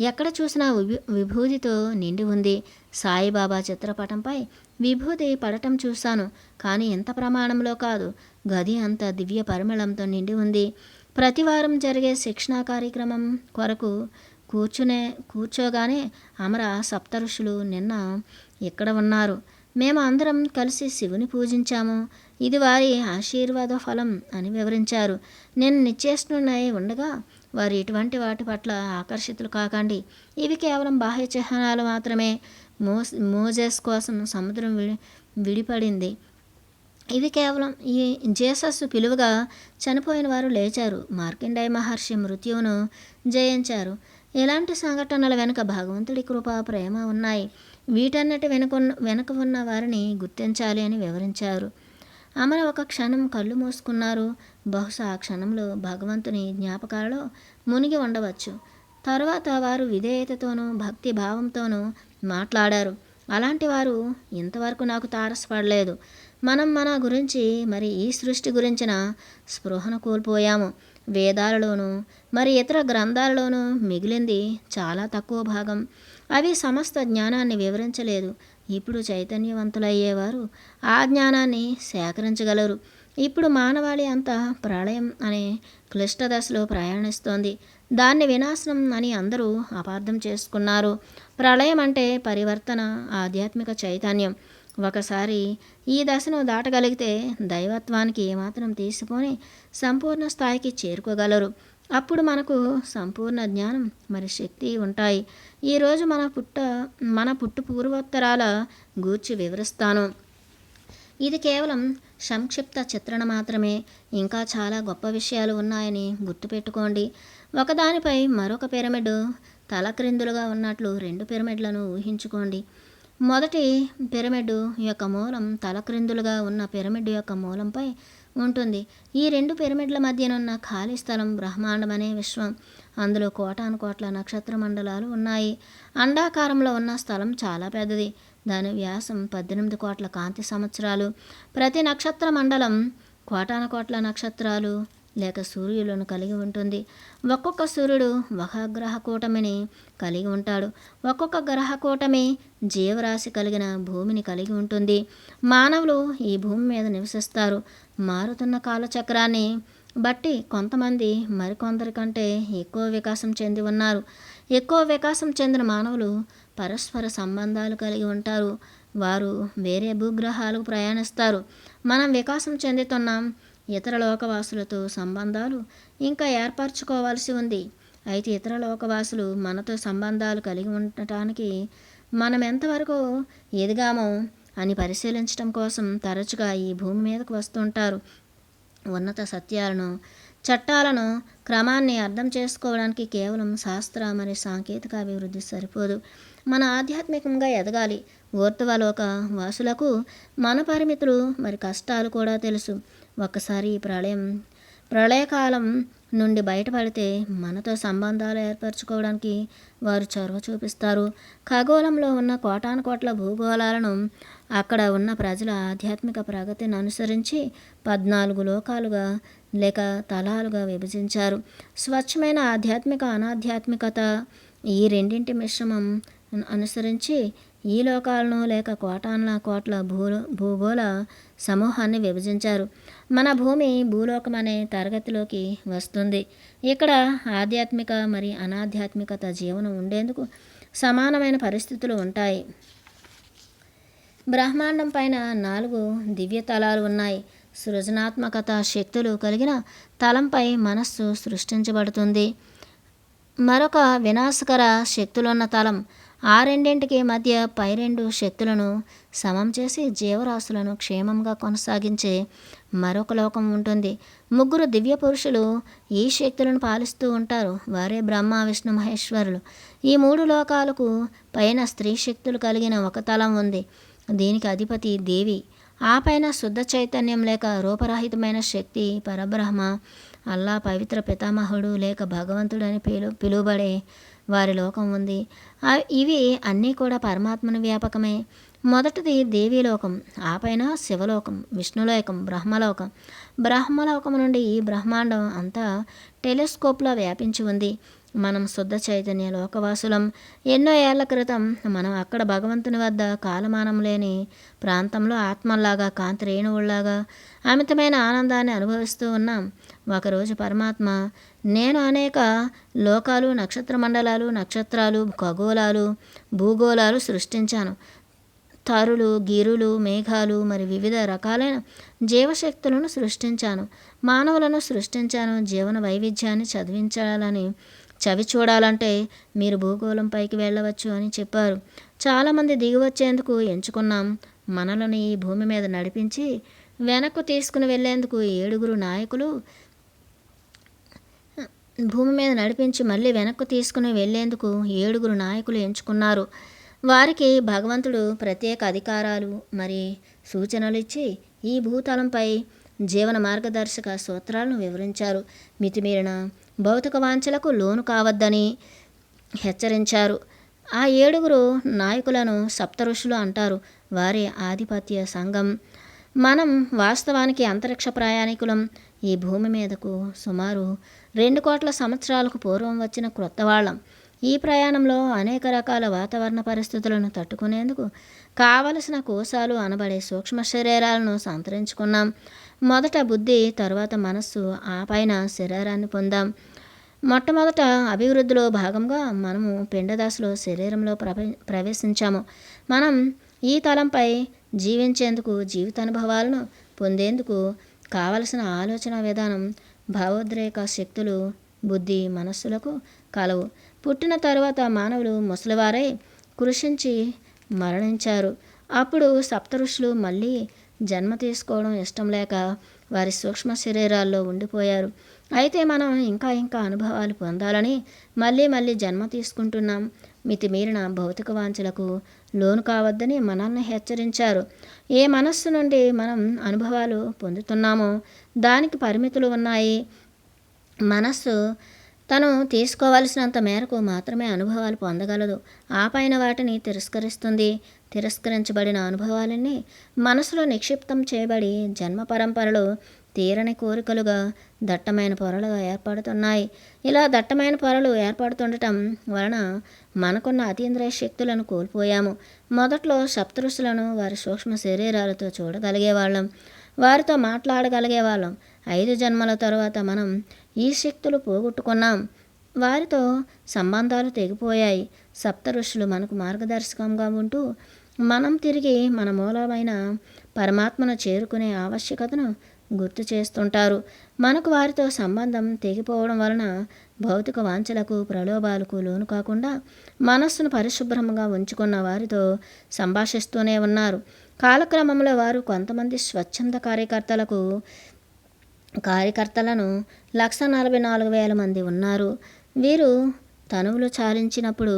ఎక్కడ చూసినా విభూతితో నిండి ఉంది. సాయిబాబా చిత్రపటంపై విభూతి పడటం చూశాను, కానీ ఎంత ప్రమాణంలో కాదు. గది అంత దివ్య పరిమళంతో నిండి ఉంది. ప్రతివారం జరిగే శిక్షణా కార్యక్రమం కొరకు కూర్చోగానే అమర సప్త ఋషులు నిన్న ఇక్కడ ఉన్నారు. మేము అందరం కలిసి శివుని పూజించాము. ఇది వారి ఆశీర్వాద ఫలం అని వివరించారు. నేను నిశ్చేష్టునై ఉండగా వారు ఇటువంటి వాటి పట్ల ఆకర్షితులు కాకండి, ఇవి కేవలం బాహ్య చిహ్నాలు మాత్రమే. మోజెస్ కోసం సముద్రం విడిపడింది. ఇవి కేవలం ఈ జేసస్ పిలువగా చనిపోయిన వారు లేచారు. మార్కండేయ మహర్షి మృత్యువును జయించారు. ఇలాంటి సంఘటనల వెనుక భగవంతుడి కృప, ప్రేమ ఉన్నాయి. వీటన్నిటి వెనుక ఉన్న వారిని గుర్తించాలి అని వివరించారు. అమర ఒక క్షణం కళ్ళు మూసుకున్నారు. బహుశా ఆ క్షణంలో భగవంతుని జ్ఞాపకాలలో మునిగి ఉండవచ్చు. తరువాత వారు విధేయతతోనూ భక్తి భావంతోనూ మాట్లాడారు. అలాంటి వారు ఇంతవరకు నాకు తారసపడలేదు. మనం మన గురించి మరి ఈ సృష్టి గురించిన స్పృహను కోల్పోయాము. వేదాలలోనూ మరి ఇతర గ్రంథాలలోనూ మిగిలింది చాలా తక్కువ భాగం. అవి సమస్త జ్ఞానాన్ని వివరించలేదు. ఇప్పుడు చైతన్యవంతులయ్యేవారు ఆ జ్ఞానాన్ని సేకరించగలరు. ఇప్పుడు మానవాళి అంతా ప్రళయం అనే క్లిష్ట దశలో ప్రయాణిస్తోంది. దాన్ని వినాశనం అని అందరూ అపార్థం చేసుకున్నారు. ప్రళయం అంటే పరివర్తన, ఆధ్యాత్మిక చైతన్యం. ఒకసారి ఈ దశను దాటగలిగితే దైవత్వానికి ఏమాత్రం తీసుకొని సంపూర్ణ స్థాయికి చేరుకోగలరు. అప్పుడు మనకు సంపూర్ణ జ్ఞానం మరి శక్తి ఉంటాయి. ఈరోజు మన పుట్టు పూర్వోత్తరాల గూర్చి వివరిస్తాను. ఇది కేవలం సంక్షిప్త చిత్రణ మాత్రమే. ఇంకా చాలా గొప్ప విషయాలు ఉన్నాయని గుర్తుపెట్టుకోండి. ఒకదానిపై మరొక పిరమిడ్ తలక్రిందులుగా ఉన్నట్లు 2 పిరమిడ్లను ఊహించుకోండి. మొదటి పిరమిడ్ యొక్క మూలం తలక్రిందులుగా ఉన్న పిరమిడ్ యొక్క మూలంపై ఉంటుంది. ఈ 2 పిరమిడ్ల మధ్యనున్న ఖాళీ స్థలం బ్రహ్మాండం అనే విశ్వం. అందులో కోటాను కోట్ల నక్షత్ర మండలాలు ఉన్నాయి. అండాకారంలో ఉన్న స్థలం చాలా పెద్దది. దాని వ్యాసం 18 కోట్ల కాంతి సంవత్సరాలు. ప్రతి నక్షత్ర మండలం కోటాను కోట్ల నక్షత్రాలు లేక సూర్యులను కలిగి ఉంటుంది. ఒక్కొక్క సూర్యుడు ఒక గ్రహ కూటమిని కలిగి ఉంటాడు. ఒక్కొక్క గ్రహ కూటమి జీవరాశి కలిగిన భూమిని కలిగి ఉంటుంది. మానవులు ఈ భూమి మీద నివసిస్తారు. మారుతున్న కాలచక్రాన్ని బట్టి కొంతమంది మరికొందరికంటే ఎక్కువ వికాసం చెంది ఉన్నారు. ఎక్కువ వికాసం చెందిన మానవులు పరస్పర సంబంధాలు కలిగి ఉంటారు. వారు వేరే భూగ్రహాలకు ప్రయాణిస్తారు. మనం వికాసం చెందుతున్నాం. ఇతర లోకవాసులతో సంబంధాలు ఇంకా ఏర్పరచుకోవాల్సి ఉంది. అయితే ఇతర లోకవాసులు మనతో సంబంధాలు కలిగి ఉండటానికి మనం ఎంతవరకు ఎదిగామో అని పరిశీలించడం కోసం తరచుగా ఈ భూమి మీదకు వస్తుంటారు. ఉన్నత సత్యాలను, చట్టాలను, క్రమాన్ని అర్థం చేసుకోవడానికి కేవలం శాస్త్ర మరియు సాంకేతిక అభివృద్ధి సరిపోదు. మన ఆధ్యాత్మికంగా ఎదగాలి. ఊర్ధ్వలోక వాసులకు మన పరిమితులు మరి కష్టాలు కూడా తెలుసు. ఒక్కసారి ఈ ప్రళయకాలం నుండి బయటపడితే మనతో సంబంధాలు ఏర్పరచుకోవడానికి వారు చొరవ చూపిస్తారు. ఖగోళంలో ఉన్న కోటాను కోట్ల భూగోళాలను అక్కడ ఉన్న ప్రజల ఆధ్యాత్మిక ప్రగతిని అనుసరించి 14 లోకాలుగా లేక తలాలుగా విభజించారు. స్వచ్ఛమైన ఆధ్యాత్మిక అనాధ్యాత్మికత ఈ రెండింటి మిశ్రమం అనుసరించి ఈ లోకాలను లేక కోటాన్ల కోట్ల భూగోళ సమూహాన్ని విభజించారు. మన భూమి భూలోకం అనే తరగతిలోకి వస్తుంది. ఇక్కడ ఆధ్యాత్మిక మరి అనాధ్యాత్మికత జీవనం ఉండేందుకు సమానమైన పరిస్థితులు ఉంటాయి. బ్రహ్మాండం పైన 4 దివ్య తలాలు ఉన్నాయి. సృజనాత్మకత శక్తులు కలిగిన తలంపై మనస్సు సృష్టించబడుతుంది. మరొక వినాశకర శక్తులున్న తలం. ఆ రెండింటికి మధ్య పై 2 శక్తులను సమం చేసి జీవరాశులను క్షేమంగా కొనసాగించే మరొక లోకం ఉంటుంది. 3 దివ్య పురుషులు ఈ శక్తులను పాలిస్తూ ఉంటారు. వారే బ్రహ్మ, విష్ణు, మహేశ్వరులు. ఈ 3 లోకాలకు పైన స్త్రీ శక్తులు కలిగిన ఒక తలం ఉంది. దీనికి అధిపతి దేవి. ఆ పైన శుద్ధ చైతన్యం లేక రూపరహితమైన శక్తి పరబ్రహ్మ, అల్లా, పవిత్ర పితామహుడు లేక భగవంతుడు అని పిలువబడే వారి లోకం ఉంది. ఇవి అన్నీ కూడా పరమాత్మని వ్యాపకమే. మొదటిది దేవీలోకం, ఆ పైన శివలోకం, విష్ణులోకం, బ్రహ్మలోకం. బ్రహ్మలోకం నుండి ఈ బ్రహ్మాండం అంతా టెలిస్కోప్లో వ్యాపించి ఉంది. మనం శుద్ధ చైతన్య లోకవాసులం. ఎన్నో ఏళ్ల క్రితం మనం అక్కడ భగవంతుని వద్ద కాలమానం లేని ప్రాంతంలో ఆత్మల్లాగా, కాంతి రేణువుల్లాగా అమితమైన ఆనందాన్ని అనుభవిస్తూ ఉన్నాం. ఒకరోజు పరమాత్మ, నేను అనేక లోకాలు, నక్షత్ర మండలాలు, నక్షత్రాలు, ఖగోళాలు, భూగోళాలు సృష్టించాను. తరులు, గిరులు, మేఘాలు మరి వివిధ రకాలైన జీవశక్తులను సృష్టించాను. మానవులను సృష్టించాను. జీవన వైవిధ్యాన్ని చవి చూడాలంటే మీరు భూగోళం పైకి వెళ్ళవచ్చు అని చెప్పారు. చాలామంది దిగివచ్చేందుకు ఎంచుకున్నాం. మనలను ఈ భూమి మీద నడిపించి వెనక్కు తీసుకుని వెళ్ళేందుకు 7 నాయకులు మళ్ళీ వెనక్కు తీసుకుని వెళ్ళేందుకు 7 నాయకులు ఎంచుకున్నారు. వారికి భగవంతుడు ప్రత్యేక అధికారాలు మరి సూచనలు ఇచ్చి ఈ భూతలంపై జీవన మార్గదర్శక సూత్రాలను వివరించారు. మితిమీరిన భౌతిక వాంఛలకు లోను కావద్దని హెచ్చరించారు. ఆ 7 నాయకులను సప్తఋషులు అంటారు. వారి ఆధిపత్య సంఘం. మనం వాస్తవానికి అంతరిక్ష ప్రయాణికులం. ఈ భూమి మీదకు సుమారు 2 కోట్ల సంవత్సరాలకు పూర్వం వచ్చిన క్రొత్త వాళ్ళం. ఈ ప్రయాణంలో అనేక రకాల వాతావరణ పరిస్థితులను తట్టుకునేందుకు కావలసిన కోశాలు అనబడే సూక్ష్మ శరీరాలను సంతరించుకున్నాం. మొదట బుద్ధి, తరువాత మనస్సు, ఆ పైన శరీరాన్ని పొందాం. మొట్టమొదట అభివృద్ధిలో భాగంగా మనము పిండదశలో శరీరంలో ప్రవేశించాము. మనం ఈ తలంపై జీవించేందుకు, జీవితానుభవాలను పొందేందుకు కావలసిన ఆలోచన విధానం, భావోద్రేక శక్తులు బుద్ధి, మనస్సులకు కలవు. పుట్టిన తరువాత మానవులు ముసలివారై కృషించి మరణించారు. అప్పుడు సప్త ఋషులు మళ్ళీ జన్మ తీసుకోవడం ఇష్టం లేక వారి సూక్ష్మ శరీరాల్లో ఉండిపోయారు. అయితే మనం ఇంకా ఇంకా అనుభవాలు పొందాలని మళ్ళీ జన్మ తీసుకుంటున్నాం. మితిమీరిన భౌతిక వాంఛలకు లోను కావద్దని మనల్ని హెచ్చరించారు. ఏ మనస్సు నుండి మనం అనుభవాలు పొందుతున్నామో దానికి పరిమితులు ఉన్నాయి. మనస్సు తను తీసుకోవలసినంత మేరకు మాత్రమే అనుభవాలు పొందగలదు. ఆ పైన వాటిని తిరస్కరిస్తుంది. తిరస్కరించబడిన అనుభవాలన్నీ మనసులో నిక్షిప్తం చేయబడి జన్మ పరంపరలో తీరని కోరికలుగా దట్టమైన పొరలుగా ఏర్పడుతున్నాయి. ఇలా దట్టమైన పొరలు ఏర్పడుతుండటం వలన మనకున్న అతీంద్రియ శక్తులను కోల్పోయాము. మొదట్లో సప్తఋషులను వారి సూక్ష్మ శరీరాలతో చూడగలిగేవాళ్ళం, వారితో మాట్లాడగలిగేవాళ్ళం. 5 జన్మల తరువాత మనం ఈ శక్తులు పోగొట్టుకున్నాం. వారితో సంబంధాలు తెగిపోయాయి. సప్త ఋషులు మనకు మార్గదర్శకంగా ఉంటూ మనం తిరిగి మన మూలమైన పరమాత్మను చేరుకునే ఆవశ్యకతను గుర్తు చేస్తుంటారు. మనకు వారితో సంబంధం తెగిపోవడం వలన భౌతిక వాంఛలకు, ప్రలోభాలకు లోను కాకుండా మనస్సును పరిశుభ్రంగా ఉంచుకున్న వారితో సంభాషిస్తూనే ఉన్నారు. కాలక్రమంలో వారు కొంతమంది స్వచ్ఛంద కార్యకర్తలను 144,000 మంది ఉన్నారు. వీరు తనువులు చాలించినప్పుడు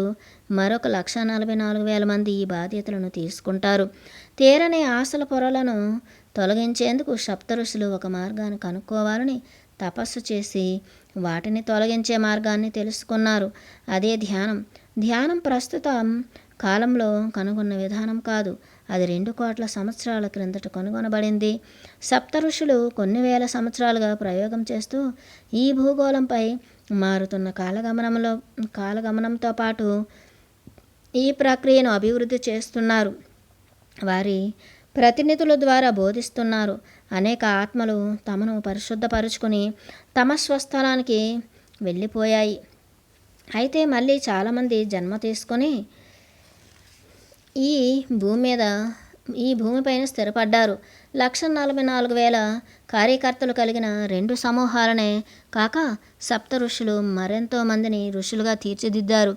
మరొక 144,000 మంది ఈ బాధ్యతలను తీసుకుంటారు. తీరని ఆశల పొరలను తొలగించేందుకు సప్తఋషులు ఒక మార్గాన్ని కనుక్కోవాలని తపస్సు చేసి వాటిని తొలగించే మార్గాన్ని తెలుసుకున్నారు. అదే ధ్యానం. ధ్యానం ప్రస్తుతం కాలంలో కనుగొన్న విధానం కాదు. అది 2 కోట్ల సంవత్సరాల క్రిందట కనుగొనబడింది. సప్త ఋషులు కొన్ని వేల సంవత్సరాలుగా ప్రయోగం చేస్తూ ఈ భూగోళంపై మారుతున్న కాలగమనంతో పాటు ఈ ప్రక్రియను అభివృద్ధి చేస్తున్నారు. వారి ప్రతినిధుల ద్వారా బోధిస్తున్నారు. అనేక ఆత్మలు తమను పరిశుద్ధపరుచుకుని తమ స్వస్థలానికి వెళ్ళిపోయాయి. అయితే మళ్ళీ చాలామంది జన్మ తీసుకొని ఈ భూమిపైన స్థిరపడ్డారు. 144,000 కార్యకర్తలు కలిగిన 2 సమూహాలనే కాక సప్త ఋషులు మరెంతో మందిని ఋషులుగా తీర్చిదిద్దారు.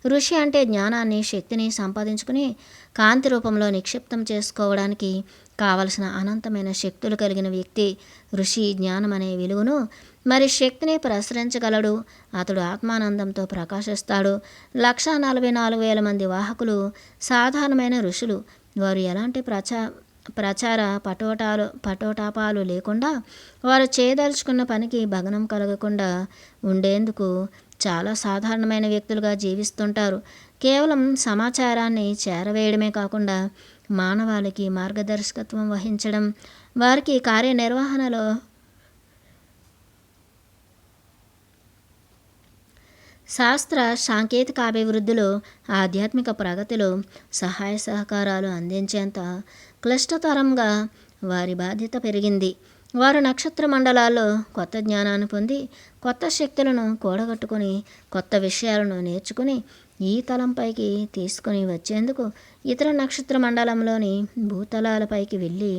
ఋషి అంటే జ్ఞానాన్ని, శక్తిని సంపాదించుకుని కాంతి రూపంలో నిక్షిప్తం చేసుకోవడానికి కావలసిన అనంతమైన శక్తులు కలిగిన వ్యక్తి. ఋషి జ్ఞానం అనే వెలుగును మరి శక్తిని ప్రసరించగలడు. అతడు ఆత్మానందంతో ప్రకాశిస్తాడు. 144,000 మంది వాహకులు సాధారణమైన ఋషులు. వారు ఎలాంటి ప్రచార పటోటాపాలు లేకుండా వారు చేయదలుచుకున్న పనికి భగ్నం కలగకుండా ఉండేందుకు చాలా సాధారణమైన వ్యక్తులుగా జీవిస్తుంటారు. కేవలం సమాచారాన్ని చేరవేయడమే కాకుండా మానవాళికి మార్గదర్శకత్వం వహించడం, వారికి కార్యనిర్వహణలో శాస్త్ర సాంకేతిక అభివృద్ధిలో, ఆధ్యాత్మిక ప్రగతిలో సహాయ సహకారాలు అందించేంత క్లిష్టతరంగా వారి బాధ్యత పెరిగింది. వారు నక్షత్ర మండలాల్లో కొత్త జ్ఞానాన్ని పొంది, కొత్త శక్తులను కూడగట్టుకొని, కొత్త విషయాలను నేర్చుకుని ఈ తలంపైకి తీసుకొని వచ్చేందుకు ఇతర నక్షత్ర మండలంలోని భూతలాలపైకి వెళ్ళి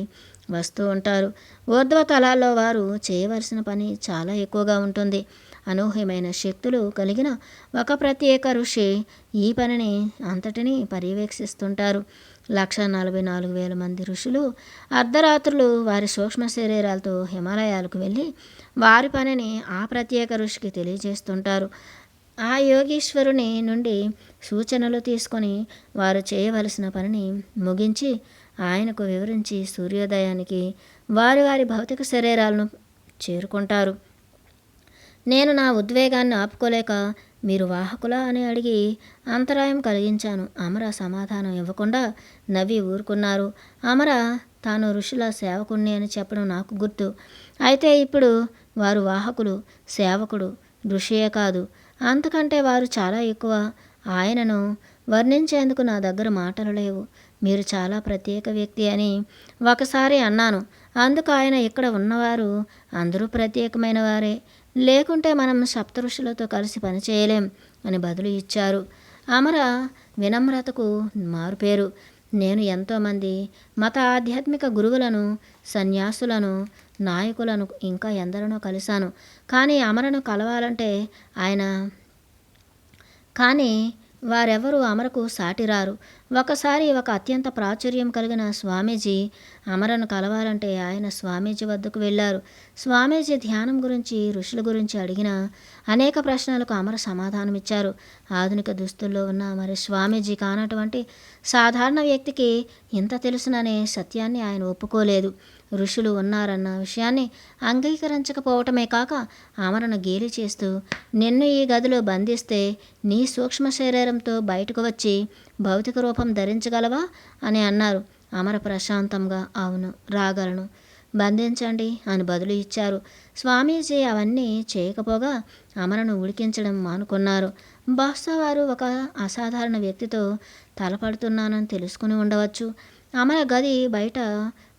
వస్తూ ఉంటారు. ఊర్ధ్వ తలాల్లో వారు చేయవలసిన పని చాలా ఎక్కువగా ఉంటుంది. అనూహ్యమైన శక్తులు కలిగిన ఒక ప్రత్యేక ఋషి ఈ పనిని అంతటినీ పర్యవేక్షిస్తుంటారు. 144,000 మంది ఋషులు అర్ధరాత్రులు వారి సూక్ష్మ శరీరాలతో హిమాలయాలకు వెళ్ళి వారి పనిని ఆ ప్రత్యేక ఋషికి తెలియజేస్తుంటారు. ఆ యోగీశ్వరుని నుండి సూచనలు తీసుకొని వారు చేయవలసిన పనిని ముగించి ఆయనకు వివరించి సూర్యోదయానికి వారి వారి భౌతిక శరీరాలను చేరుకుంటారు. నేను నా ఉద్వేగాన్ని ఆపుకోలేక మీరు వాహకులా అని అడిగి అంతరాయం కలిగించాను. అమర సమాధానం ఇవ్వకుండా నవ్వి ఊరుకున్నారు. అమర తాను ఋషుల సేవకుణ్ణి అని చెప్పడం నాకు గుర్తు. అయితే ఇప్పుడు వారు వాహకులు, సేవకుడు, ఋషియే కాదు, అంతకంటే వారు చాలా ఎక్కువ. ఆయనను వర్ణించేందుకు నా దగ్గర మాటలు లేవు. మీరు చాలా ప్రత్యేక వ్యక్తి అని ఒకసారి అన్నాను. అందుకు ఆయన ఇక్కడ ఉన్నవారు అందరూ ప్రత్యేకమైన వారే, లేకుంటే మనం సప్తఋషులతో కలిసి పనిచేయలేం అని బదులు ఇచ్చారు. అమర వినమ్రతకు మారుపేరు. నేను ఎంతోమంది మత ఆధ్యాత్మిక గురువులను, సన్యాసులను, నాయకులను ఇంకా ఎందరినో కలిశాను. కానీ అమరను కలవాలంటే ఆయన కానీ వారెవరూ అమరకు సాటిరారు. ఒకసారి ఒక అత్యంత ప్రాచుర్యం కలిగిన స్వామీజీ అమరను కలవాలంటే ఆయన స్వామీజీ వద్దకు వెళ్ళారు. స్వామీజీ ధ్యానం గురించి, ఋషుల గురించి అడిగిన అనేక ప్రశ్నలకు అమర సమాధానమిచ్చారు. ఆధునిక దుస్తుల్లో ఉన్న మరి స్వామీజీ కానటువంటి సాధారణ వ్యక్తికి ఇంత తెలుసుననే సత్యాన్ని ఆయన ఒప్పుకోలేదు. ఋషులు ఉన్నారన్న విషయాన్ని అంగీకరించకపోవటమే కాక అమరను గేలి చేస్తూ, నిన్ను ఈ గదిలో బంధిస్తే నీ సూక్ష్మ శరీరంతో బయటకు వచ్చి భౌతిక రూపం ధరించగలవా అని అన్నారు. అమర ప్రశాంతంగా అవును రాగలను, బంధించండి అని బదులు ఇచ్చారు. స్వామీజీ అవన్నీ చేయకపోగా అమరను ఉడికించడం మానుకున్నారు. బహుశా వారు ఒక అసాధారణ వ్యక్తితో తలపడుతున్నానని తెలుసుకుని ఉండవచ్చు. అమర గది బయట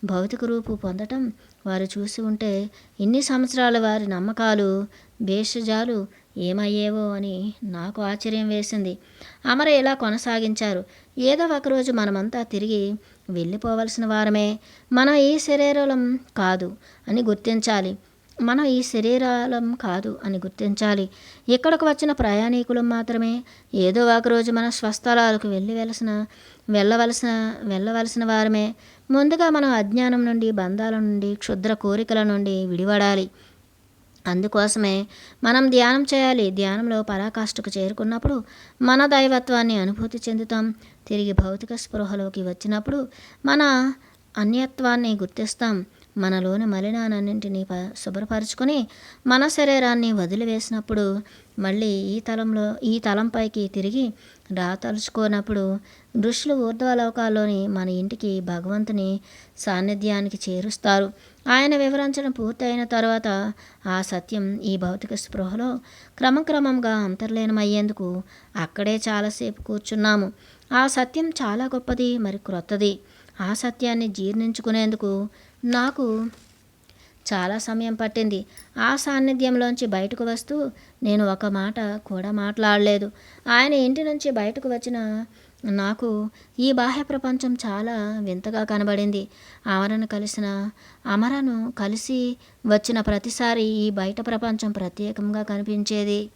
భౌతిక రూపు పొందటం వారు చూసి ఉంటే ఇన్ని సంవత్సరాల వారి నమ్మకాలు, భేషజాలు ఏమయ్యేవో అని నాకు ఆశ్చర్యం వేసింది. అమర ఇలా కొనసాగించారు. ఏదో ఒకరోజు మనమంతా తిరిగి వెళ్ళిపోవలసిన వారమే. మనం ఈ శరీరం కాదు అని గుర్తించాలి. మనం ఈ శరీరాలం కాదు అని గుర్తించాలి. ఇక్కడకు వచ్చిన ప్రయాణికులం మాత్రమే. ఏదో ఒకరోజు మన స్వస్థలాలకు వెళ్ళవలసిన వారమే. ముందుగా మనం అజ్ఞానం నుండి, బంధాల నుండి, క్షుద్ర కోరికల నుండి విడిపడాలి. అందుకోసమే మనం ధ్యానం చేయాలి. ధ్యానంలో పరాకాష్ఠకు చేరుకున్నప్పుడు మన దైవత్వాన్ని అనుభూతి చెందుతాం. తిరిగి భౌతిక స్పృహలోకి వచ్చినప్పుడు మన అన్యత్వాన్ని గుర్తిస్తాం. మనలోని మలినాన్నింటినీ శుభ్రపరుచుకొని మన శరీరాన్ని వదిలివేసినప్పుడు మళ్ళీ ఈ తలంపైకి తిరిగి రాతలుచుకోనప్పుడు ఋషులు ఊర్ధ్వలోకాల్లోని మన ఇంటికి భగవంతుని సాన్నిధ్యానికి చేరుస్తారు. ఆయన వివరించడం పూర్తయిన తర్వాత ఆ సత్యం ఈ భౌతిక స్పృహలో క్రమక్రమంగా అంతర్లీనమయ్యేందుకు అక్కడే చాలాసేపు కూర్చున్నాము. ఆ సత్యం చాలా గొప్పది, మరి క్రొత్తది. ఆ సత్యాన్ని జీర్ణించుకునేందుకు నాకు చాలా సమయం పట్టింది. ఆ సాన్నిధ్యంలోంచి బయటకు వస్తూ నేను ఒక మాట కూడా మాట్లాడలేదు. ఆయన ఇంటి నుంచి బయటకు వచ్చిన నాకు ఈ బాహ్య ప్రపంచం చాలా వింతగా కనబడింది. అమరను కలిసి వచ్చిన ప్రతిసారి ఈ బయట ప్రపంచం ప్రత్యేకంగా కనిపించేది.